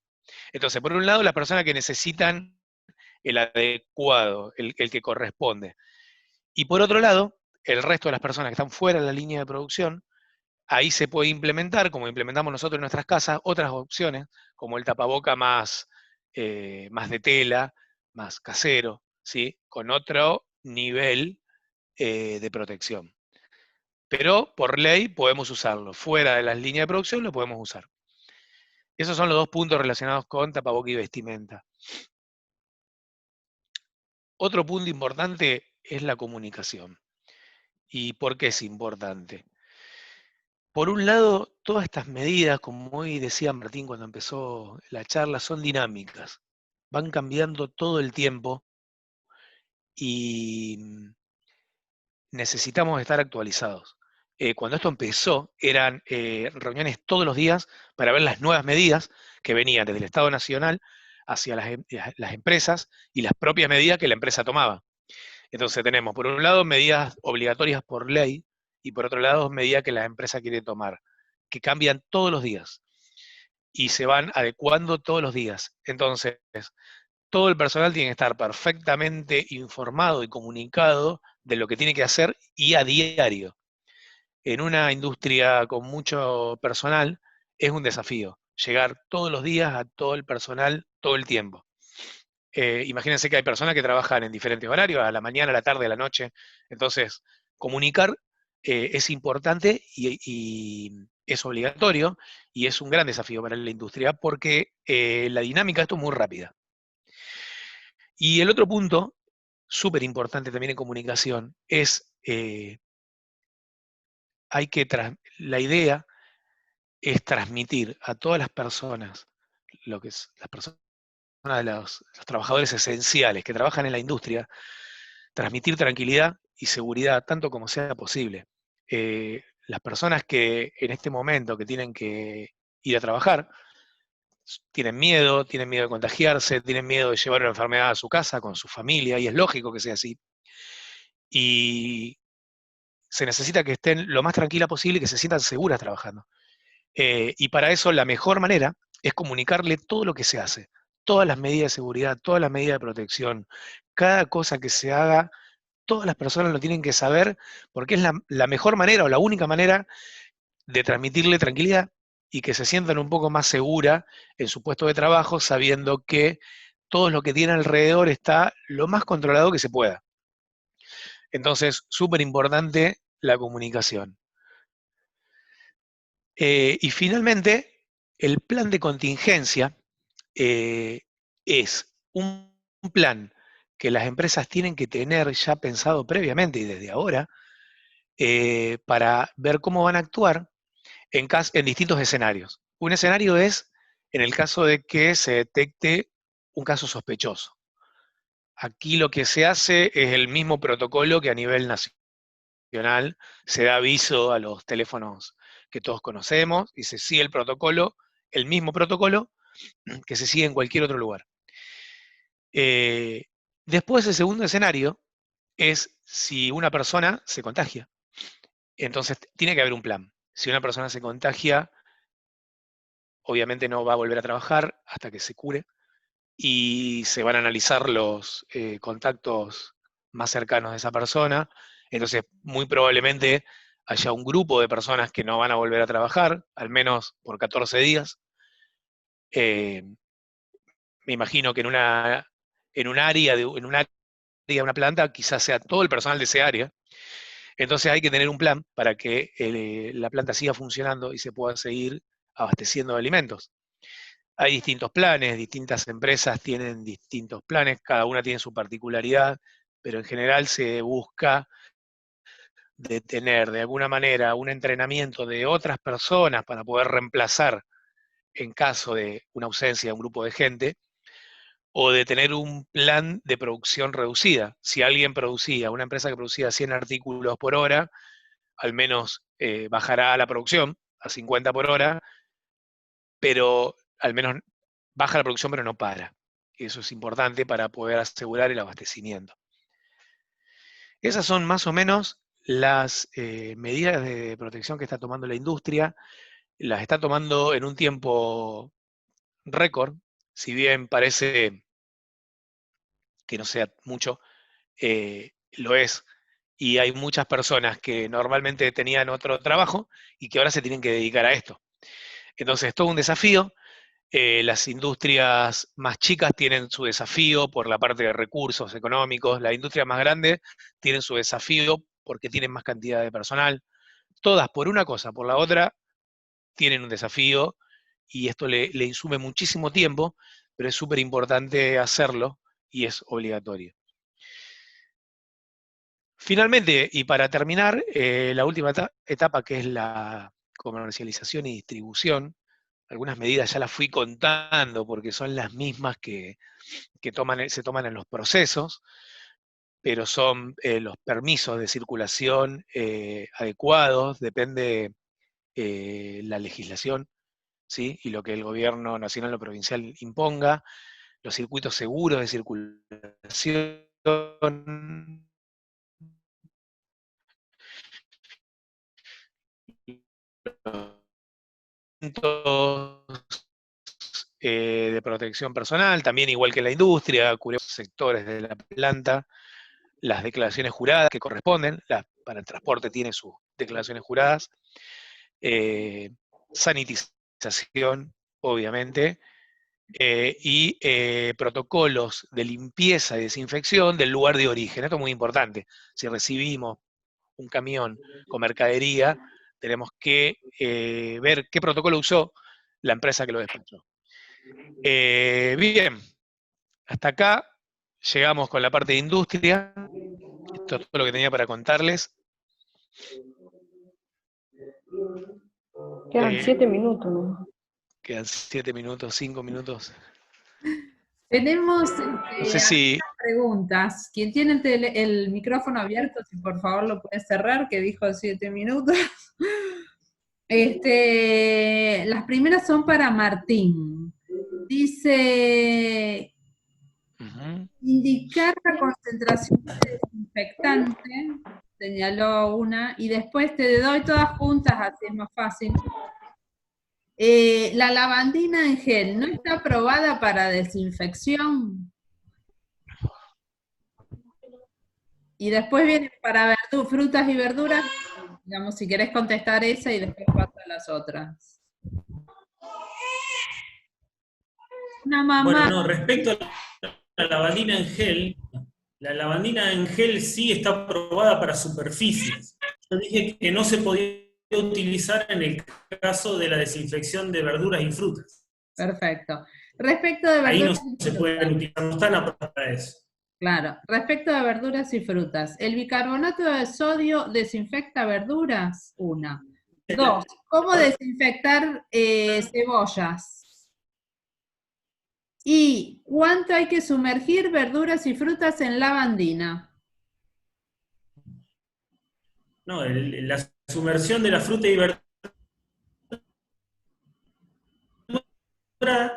Entonces, por un lado, las personas que necesitan el adecuado, el que corresponde. Y por otro lado, el resto de las personas que están fuera de la línea de producción, ahí se puede implementar, como implementamos nosotros en nuestras casas, otras opciones, como el tapaboca más de tela, más casero, ¿sí? Con otro nivel de protección. Pero por ley podemos usarlo. Fuera de las líneas de producción lo podemos usar. Esos son los dos puntos relacionados con tapaboca y vestimenta. Otro punto importante es la comunicación. ¿Y por qué es importante? Por un lado, todas estas medidas, como hoy decía Martín cuando empezó la charla, son dinámicas. Van cambiando todo el tiempo y necesitamos estar actualizados. Cuando esto empezó, eran reuniones todos los días para ver las nuevas medidas que venían desde el Estado Nacional hacia las empresas y las propias medidas que la empresa tomaba. Entonces tenemos, por un lado, medidas obligatorias por ley y por otro lado, medidas que la empresa quiere tomar, que cambian todos los días y se van adecuando todos los días. Entonces, todo el personal tiene que estar perfectamente informado y comunicado de lo que tiene que hacer y a diario. En una industria con mucho personal es un desafío llegar todos los días a todo el personal todo el tiempo. Imagínense que hay personas que trabajan en diferentes horarios, a la mañana, a la tarde, a la noche. Entonces, comunicar es importante y es obligatorio y es un gran desafío para la industria porque la dinámica de esto es muy rápida. Y el otro punto, súper importante también en comunicación, es la idea es transmitir a todas las personas, lo que es las personas de los trabajadores esenciales que trabajan en la industria, transmitir tranquilidad y seguridad tanto como sea posible. las personas que en este momento que tienen que ir a trabajar, tienen miedo de contagiarse, tienen miedo de llevar una enfermedad a su casa con su familia, y es lógico que sea así. Y se necesita que estén lo más tranquila posible y que se sientan seguras trabajando. Y para eso la mejor manera es comunicarle todo lo que se hace, todas las medidas de seguridad, todas las medidas de protección, cada cosa que se haga, todas las personas lo tienen que saber, porque es la mejor manera o la única manera de transmitirle tranquilidad y que se sientan un poco más segura en su puesto de trabajo, sabiendo que todo lo que tiene alrededor está lo más controlado que se pueda. Entonces, súper importante la comunicación. Y finalmente, el plan de contingencia es un plan que las empresas tienen que tener ya pensado previamente y desde ahora para ver cómo van a actuar en distintos escenarios. Un escenario es en el caso de que se detecte un caso sospechoso. Aquí lo que se hace es el mismo protocolo que a nivel nacional se da aviso a los teléfonos que todos conocemos y se sigue el protocolo, el mismo protocolo que se sigue en cualquier otro lugar. Después el segundo escenario es si una persona se contagia. Entonces tiene que haber un plan. Si una persona se contagia, obviamente no va a volver a trabajar hasta que se cure y se van a analizar los contactos más cercanos de esa persona. Entonces, muy probablemente haya un grupo de personas que no van a volver a trabajar, al menos por 14 días. Me imagino que en un área de una planta quizás sea todo el personal de ese área. Entonces hay que tener un plan para que la planta siga funcionando y se pueda seguir abasteciendo de alimentos. Hay distintos planes, distintas empresas tienen distintos planes, cada una tiene su particularidad, pero en general se busca de tener de alguna manera un entrenamiento de otras personas para poder reemplazar en caso de una ausencia de un grupo de gente, o de tener un plan de producción reducida. Si alguien producía, una empresa que producía 100 artículos por hora, al menos bajará la producción a 50 por hora, pero al menos baja la producción pero no para. Eso es importante para poder asegurar el abastecimiento. Esas son más o menos las medidas de protección que está tomando la industria. Las está tomando en un tiempo récord, si bien parece que no sea mucho, lo es. Y hay muchas personas que normalmente tenían otro trabajo y que ahora se tienen que dedicar a esto. Entonces, es todo un desafío. Las industrias más chicas tienen su desafío por la parte de recursos económicos, las industrias más grandes tienen su desafío porque tienen más cantidad de personal. Todas, por una cosa, por la otra, tienen un desafío y esto le insume muchísimo tiempo, pero es súper importante hacerlo y es obligatorio. Finalmente, y para terminar, la última etapa que es la comercialización y distribución. Algunas medidas ya las fui contando porque son las mismas que se toman en los procesos, pero son los permisos de circulación adecuados, depende la legislación, ¿sí? Y lo que el gobierno nacional o provincial imponga, los circuitos seguros de circulación, de protección personal, también igual que la industria, cubrimos sectores de la planta, las declaraciones juradas que corresponden, para el transporte tiene sus declaraciones juradas, sanitización, obviamente, y protocolos de limpieza y desinfección del lugar de origen. Esto es muy importante. Si recibimos un camión con mercadería, tenemos que ver qué protocolo usó la empresa que lo despachó. Bien, hasta acá llegamos con la parte de industria. Esto es todo lo que tenía para contarles. Quedan 7 minutos, ¿no? Quedan 7 minutos, 5 minutos. Tenemos No sé si preguntas. Quien tiene el micrófono abierto, si por favor lo puede cerrar, que dijo 7 minutos. Las primeras son para Martín. Dice, indicar la concentración de desinfectante, señaló una, y después te doy todas juntas, así es más fácil. La lavandina en gel, ¿no está aprobada para desinfección? Y después viene para frutas y verduras, digamos, si querés contestar esa y después paso a las otras. Una mamá. Bueno, no, respecto a la lavandina en gel, la lavandina en gel sí está aprobada para superficies. Yo dije que no se podía utilizar en el caso de la desinfección de verduras y frutas. Perfecto. Respecto de Ahí no verduras y se frutas. pueden utilizar, no están aprobadas para eso. Claro. Respecto de verduras y frutas, ¿el bicarbonato de sodio desinfecta verduras? 1. 2. ¿Cómo desinfectar cebollas? ¿Y cuánto hay que sumergir verduras y frutas en lavandina? No, la sumersión de la fruta y verdura,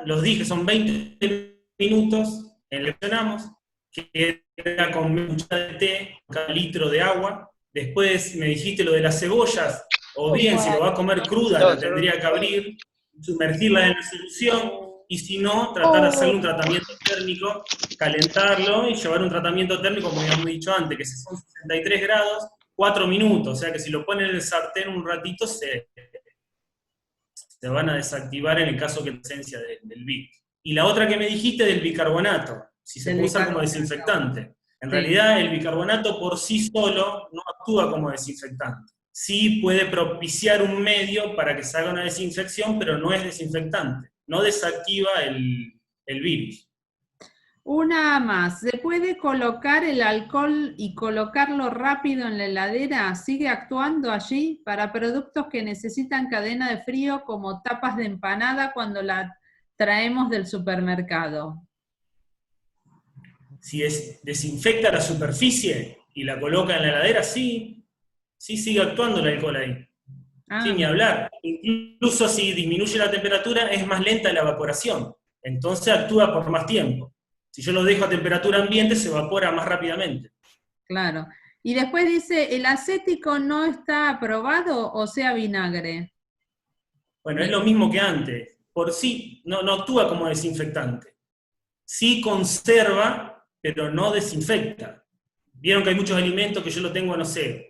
los dije, son 20 minutos, eleccionamos, que era con mucha de té, cada litro de agua. Después me dijiste lo de las cebollas, o bien si lo va a comer cruda, la tendría que abrir, sumergirla en la solución, y si no, tratar de hacerle un tratamiento térmico, calentarlo y llevar un tratamiento térmico, como habíamos dicho antes, que son 63 grados, 4 minutos, o sea que si lo ponen en el sartén un ratito, se van a desactivar en el caso que la presencia del virus. Y la otra que me dijiste del bicarbonato, si se puede usar como desinfectante. En realidad el bicarbonato por sí solo no actúa como desinfectante. Sí puede propiciar un medio para que se haga una desinfección, pero no es desinfectante. No desactiva el virus. Una más. ¿Se puede colocar el alcohol y colocarlo rápido en la heladera? ¿Sigue actuando allí para productos que necesitan cadena de frío como tapas de empanada cuando la traemos del supermercado? Si desinfecta la superficie y la coloca en la heladera, sí sigue actuando el alcohol ahí. Sin ni hablar. Incluso si disminuye la temperatura, es más lenta la evaporación. Entonces actúa por más tiempo. Si yo lo dejo a temperatura ambiente, se evapora más rápidamente. Claro. Y después dice, ¿el acético no está aprobado o sea vinagre? Bueno, es lo mismo que antes. Por sí, no actúa como desinfectante. Sí conserva, pero no desinfecta. Vieron que hay muchos alimentos que yo lo tengo, no sé,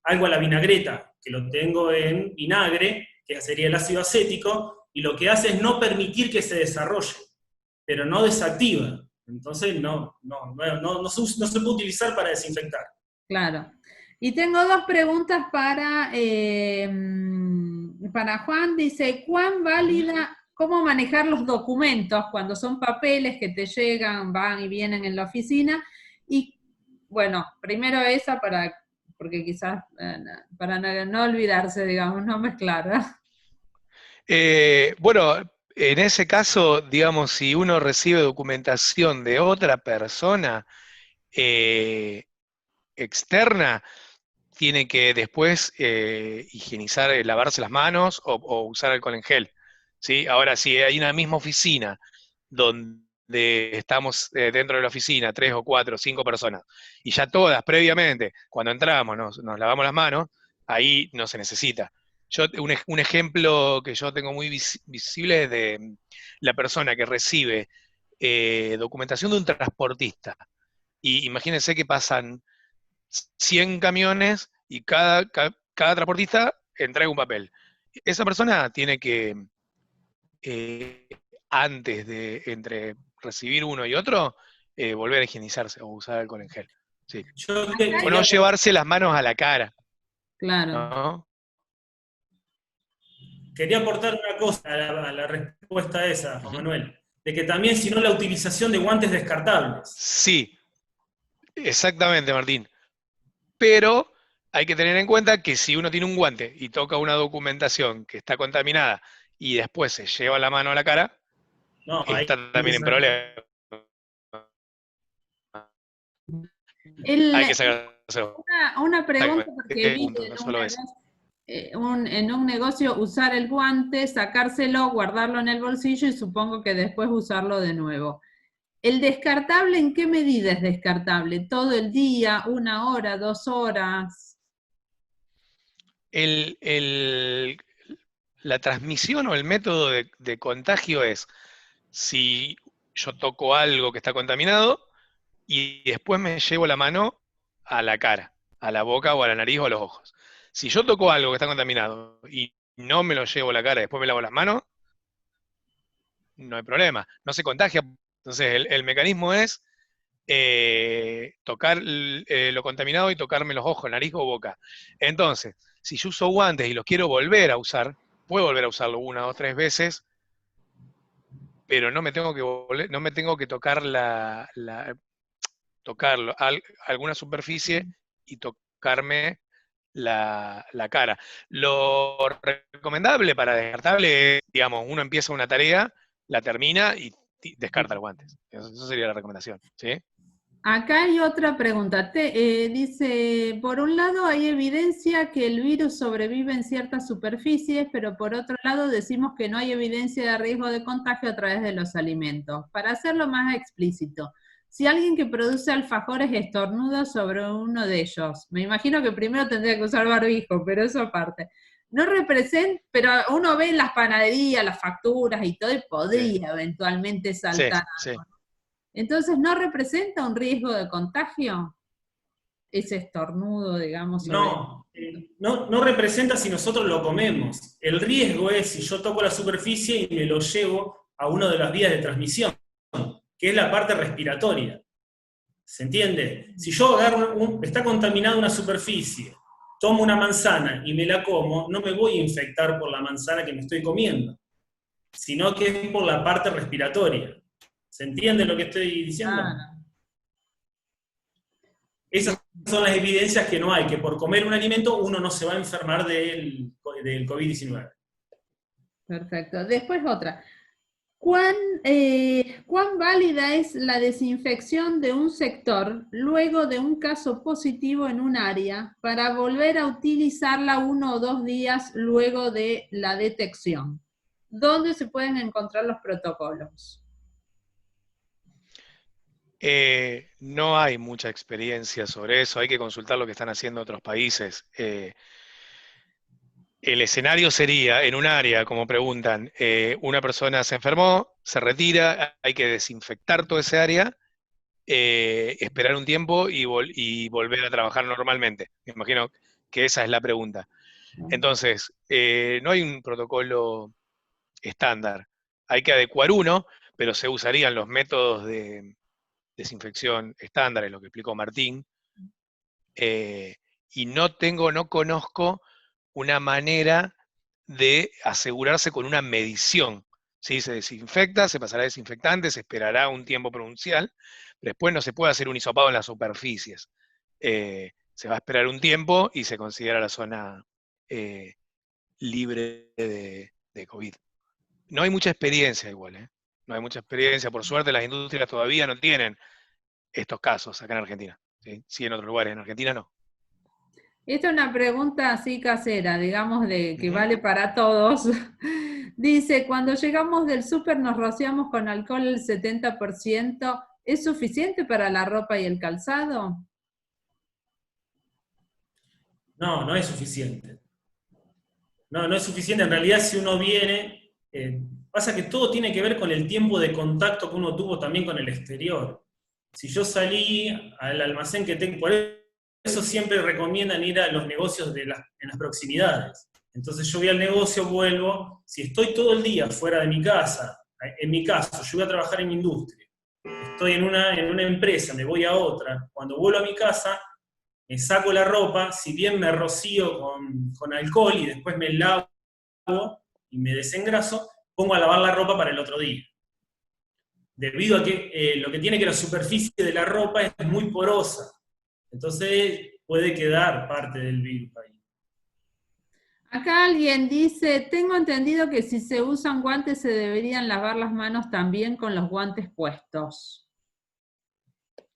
algo a la vinagreta, que lo tengo en vinagre, que sería el ácido acético, y lo que hace es no permitir que se desarrolle, pero no desactiva. Entonces no se puede utilizar para desinfectar. Claro. Y tengo 2 preguntas para Juan. Dice, ¿cuán válida, cómo manejar los documentos cuando son papeles que te llegan, van y vienen en la oficina? Y bueno, primero esa porque quizás para no olvidarse, digamos, no mezclar. Bueno, en ese caso, digamos, si uno recibe documentación de otra persona externa, tiene que después higienizar, lavarse las manos o usar alcohol en gel. ¿Sí? Ahora, si hay una misma oficina donde estamos dentro de la oficina, 3 o 4 o 5 personas, y ya todas previamente, cuando entramos, nos lavamos las manos, ahí no se necesita. Un ejemplo que yo tengo muy visible es de la persona que recibe documentación de un transportista. Y imagínense que pasan 100 camiones y cada transportista entrega un papel. Esa persona tiene que, antes de entre recibir uno y otro, volver a higienizarse o usar alcohol en gel. Sí. O no llevarse las manos a la cara. Claro. ¿No? Quería aportar una cosa a la respuesta a esa, Juan Manuel, de que también, si no, la utilización de guantes descartables. Sí, exactamente, Martín. Pero hay que tener en cuenta que si uno tiene un guante y toca una documentación que está contaminada y después se lleva la mano a la cara, está también en problema. hay que sacárselo. Una pregunta, porque vi Punto, no solo eso. en un negocio usar el guante, sacárselo, guardarlo en el bolsillo y supongo que después usarlo de nuevo. ¿El descartable en qué medida es descartable? ¿Todo el día, 1 hora, 2 horas? La transmisión o el método de contagio es si yo toco algo que está contaminado y después me llevo la mano a la cara, a la boca o a la nariz o a los ojos. Si yo toco algo que está contaminado y no me lo llevo a la cara y después me lavo las manos, no hay problema, no se contagia. Entonces el mecanismo es tocar lo contaminado y tocarme los ojos, nariz o boca. Entonces, si yo uso guantes y los quiero volver a usar, puedo volver a usarlo 1 o 3 veces, pero no me tengo que tocar alguna superficie y tocarme la cara. Lo recomendable para descartable es, digamos, uno empieza una tarea, la termina y descarta los guantes. Eso sería la recomendación, ¿sí? Acá hay otra pregunta. Dice, por un lado hay evidencia que el virus sobrevive en ciertas superficies, pero por otro lado decimos que no hay evidencia de riesgo de contagio a través de los alimentos. Para hacerlo más explícito, si alguien que produce alfajores estornuda sobre uno de ellos, me imagino que primero tendría que usar barbijo, pero eso aparte. No representa, pero uno ve en las panaderías, las facturas y todo, y podría eventualmente saltar. Sí. Entonces, ¿no representa un riesgo de contagio? Ese estornudo, digamos. No representa si nosotros lo comemos. El riesgo es si yo toco la superficie y me lo llevo a una de las vías de transmisión, que es la parte respiratoria. ¿Se entiende? Si yo agarro, está contaminada una superficie, tomo una manzana y me la como, no me voy a infectar por la manzana que me estoy comiendo, sino que es por la parte respiratoria. ¿Se entiende lo que estoy diciendo? Esas son las evidencias que no hay, que por comer un alimento uno no se va a enfermar del COVID-19. Perfecto. Después otra. ¿Cuán válida es la desinfección de un sector luego de un caso positivo en un área para volver a utilizarla 1 o 2 días luego de la detección? ¿Dónde se pueden encontrar los protocolos? No hay mucha experiencia sobre eso, hay que consultar lo que están haciendo otros países. El escenario sería, en un área, como preguntan, una persona se enfermó, se retira, hay que desinfectar toda esa área, esperar un tiempo y volver a trabajar normalmente. Me imagino que esa es la pregunta. Entonces, no hay un protocolo estándar. Hay que adecuar uno, pero se usarían los métodos de desinfección estándar, es lo que explicó Martín, y no conozco una manera de asegurarse con una medición. ¿Sí? Se desinfecta, se pasará desinfectante, se esperará un tiempo prudencial, pero después no se puede hacer un hisopado en las superficies. Se va a esperar un tiempo y se considera la zona libre de COVID. No hay mucha experiencia igual, ¿eh? No hay mucha experiencia, por suerte las industrias todavía no tienen estos casos acá en Argentina. Sí, en otros lugares, en Argentina no. Esta es una pregunta así casera, digamos, que vale para todos. Dice, cuando llegamos del súper nos rociamos con alcohol el 70%, ¿es suficiente para la ropa y el calzado? No es suficiente. No es suficiente. En realidad, si uno viene, pasa que todo tiene que ver con el tiempo de contacto que uno tuvo también con el exterior. Si yo salí al almacén que tengo, por eso siempre recomiendan ir a los negocios en las proximidades. Entonces yo voy al negocio, vuelvo. Si estoy todo el día fuera de mi casa, en mi caso, yo voy a trabajar en industria, estoy en una empresa, me voy a otra, cuando vuelvo a mi casa, me saco la ropa, si bien me rocío con alcohol y después me lavo y me desengraso, pongo a lavar la ropa para el otro día. Debido a que lo que tiene que la superficie de la ropa es muy porosa, entonces puede quedar parte del virus ahí. Acá alguien dice, tengo entendido que si se usan guantes se deberían lavar las manos también con los guantes puestos.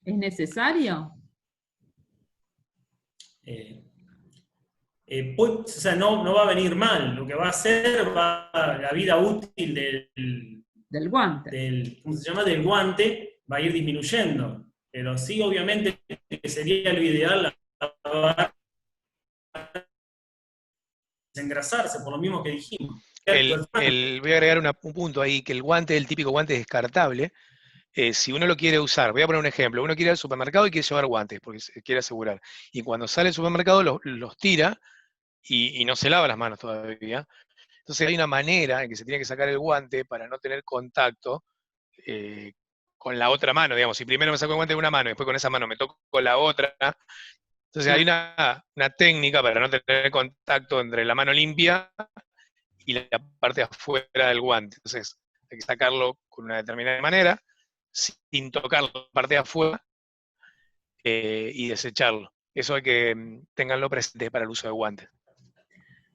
¿Es necesario? O sea, no va a venir mal. Lo que va a hacer, la vida útil Del guante. ¿cómo se llama? Del guante va a ir disminuyendo. Pero sí, obviamente, que sería lo ideal desengrasarse, por lo mismo que dijimos. Voy a agregar un punto ahí, que el guante, el típico guante descartable, si uno lo quiere usar, voy a poner un ejemplo, uno quiere ir al supermercado y quiere llevar guantes, porque se quiere asegurar, y cuando sale al supermercado los tira y no se lava las manos todavía. Entonces hay una manera en que se tiene que sacar el guante para no tener contacto con la otra mano, digamos. Si primero me saco el guante de una mano y después con esa mano me toco con la otra, entonces hay una técnica para no tener contacto entre la mano limpia y la parte de afuera del guante. Entonces hay que sacarlo con una determinada manera, sin tocar la parte de afuera y desecharlo. Eso hay que tenganlo presente para el uso de guantes.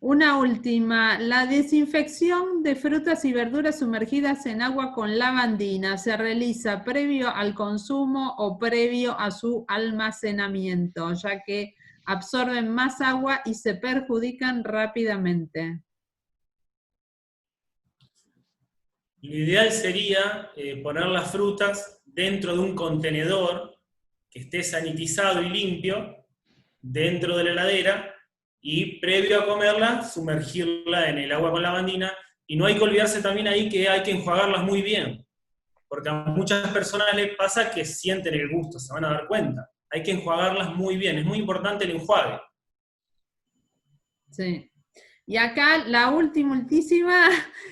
Una última, la desinfección de frutas y verduras sumergidas en agua con lavandina se realiza previo al consumo o previo a su almacenamiento, ya que absorben más agua y se perjudican rápidamente. Lo ideal sería poner las frutas dentro de un contenedor que esté sanitizado y limpio, dentro de la heladera, y previo a comerla, sumergirla en el agua con lavandina, y no hay que olvidarse también ahí que hay que enjuagarlas muy bien, porque a muchas personas les pasa que sienten el gusto, se van a dar cuenta. Hay que enjuagarlas muy bien, es muy importante el enjuague. Sí. Y acá la ultimísima,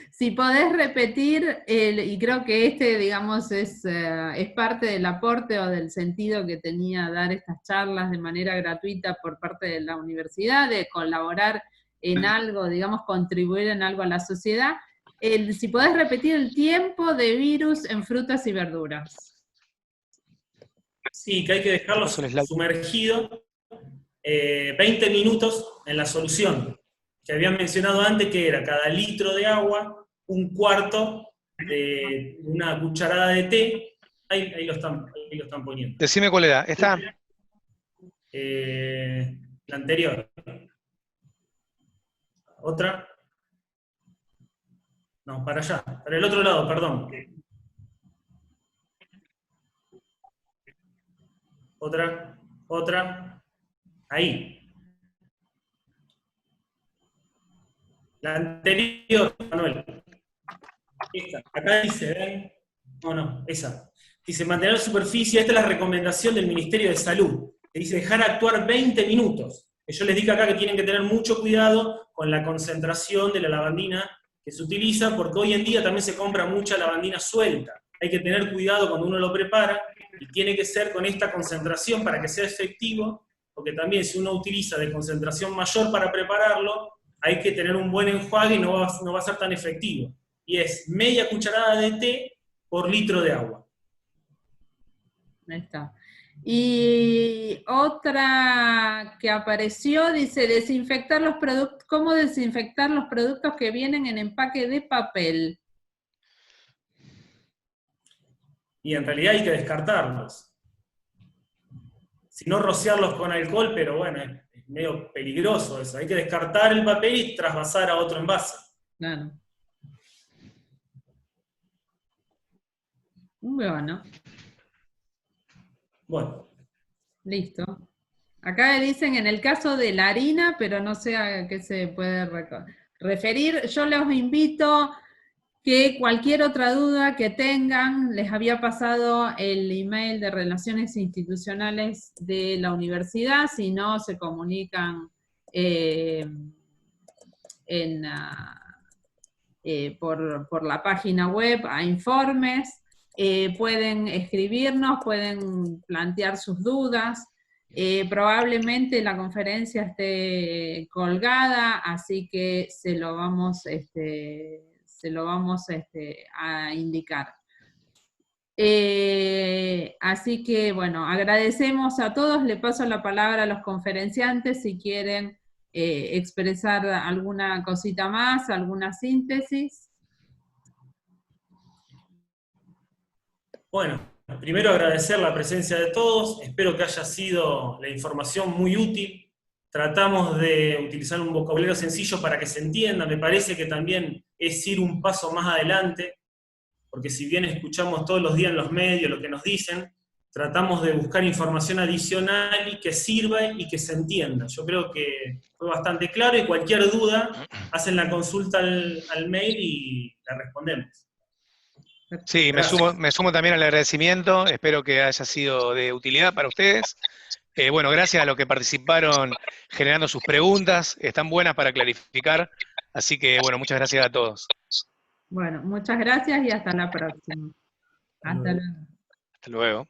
si podés repetir, y creo que digamos, es parte del aporte o del sentido que tenía dar estas charlas de manera gratuita por parte de la universidad, de colaborar en algo, digamos, contribuir en algo a la sociedad, si podés repetir el tiempo de virus en frutas y verduras. Sí, que hay que dejarlo sumergido 20 minutos en la solución, que habían mencionado antes que era cada litro de agua, un cuarto de una cucharada de té. Ahí lo están poniendo. Decime cuál era. ¿Esta? La anterior. ¿Otra? No, para allá, para el otro lado, perdón. Otra. Ahí. La anterior, Manuel. Esta. Acá dice, ¿ven? No, esa. Dice, mantener la superficie, esta es la recomendación del Ministerio de Salud, que dice dejar actuar 20 minutos. Que yo les digo acá que tienen que tener mucho cuidado con la concentración de la lavandina que se utiliza, porque hoy en día también se compra mucha lavandina suelta. Hay que tener cuidado cuando uno lo prepara, y tiene que ser con esta concentración para que sea efectivo, porque también si uno utiliza de concentración mayor para prepararlo, hay que tener un buen enjuague y no va a ser tan efectivo. Y es media cucharada de té por litro de agua. Ahí está. Y otra que apareció, dice, desinfectar los productos, ¿cómo desinfectar los productos que vienen en empaque de papel? Y en realidad hay que descartarlos. Si no, rociarlos con alcohol, pero bueno, es medio peligroso eso. Hay que descartar el papel y trasvasar a otro envase. Claro. Bueno. Listo. Acá dicen en el caso de la harina, pero no sé a qué se puede referir. Yo los invito que cualquier otra duda que tengan, les había pasado el email de Relaciones Institucionales de la universidad, si no se comunican por la página web a informes. Pueden escribirnos, pueden plantear sus dudas. Probablemente la conferencia esté colgada, así que se lo vamos a indicar. Así que, bueno, agradecemos a todos. Le paso la palabra a los conferenciantes si quieren expresar alguna cosita más, alguna síntesis. Bueno, primero agradecer la presencia de todos, espero que haya sido la información muy útil. Tratamos de utilizar un vocabulario sencillo para que se entienda, me parece que también es ir un paso más adelante, porque si bien escuchamos todos los días en los medios lo que nos dicen, tratamos de buscar información adicional y que sirva y que se entienda. Yo creo que fue bastante claro y cualquier duda, hacen la consulta al mail y la respondemos. Sí, me sumo también al agradecimiento, espero que haya sido de utilidad para ustedes. Bueno, gracias a los que participaron generando sus preguntas, están buenas para clarificar, así que bueno, muchas gracias a todos. Bueno, muchas gracias y hasta la próxima. Hasta luego. Hasta luego.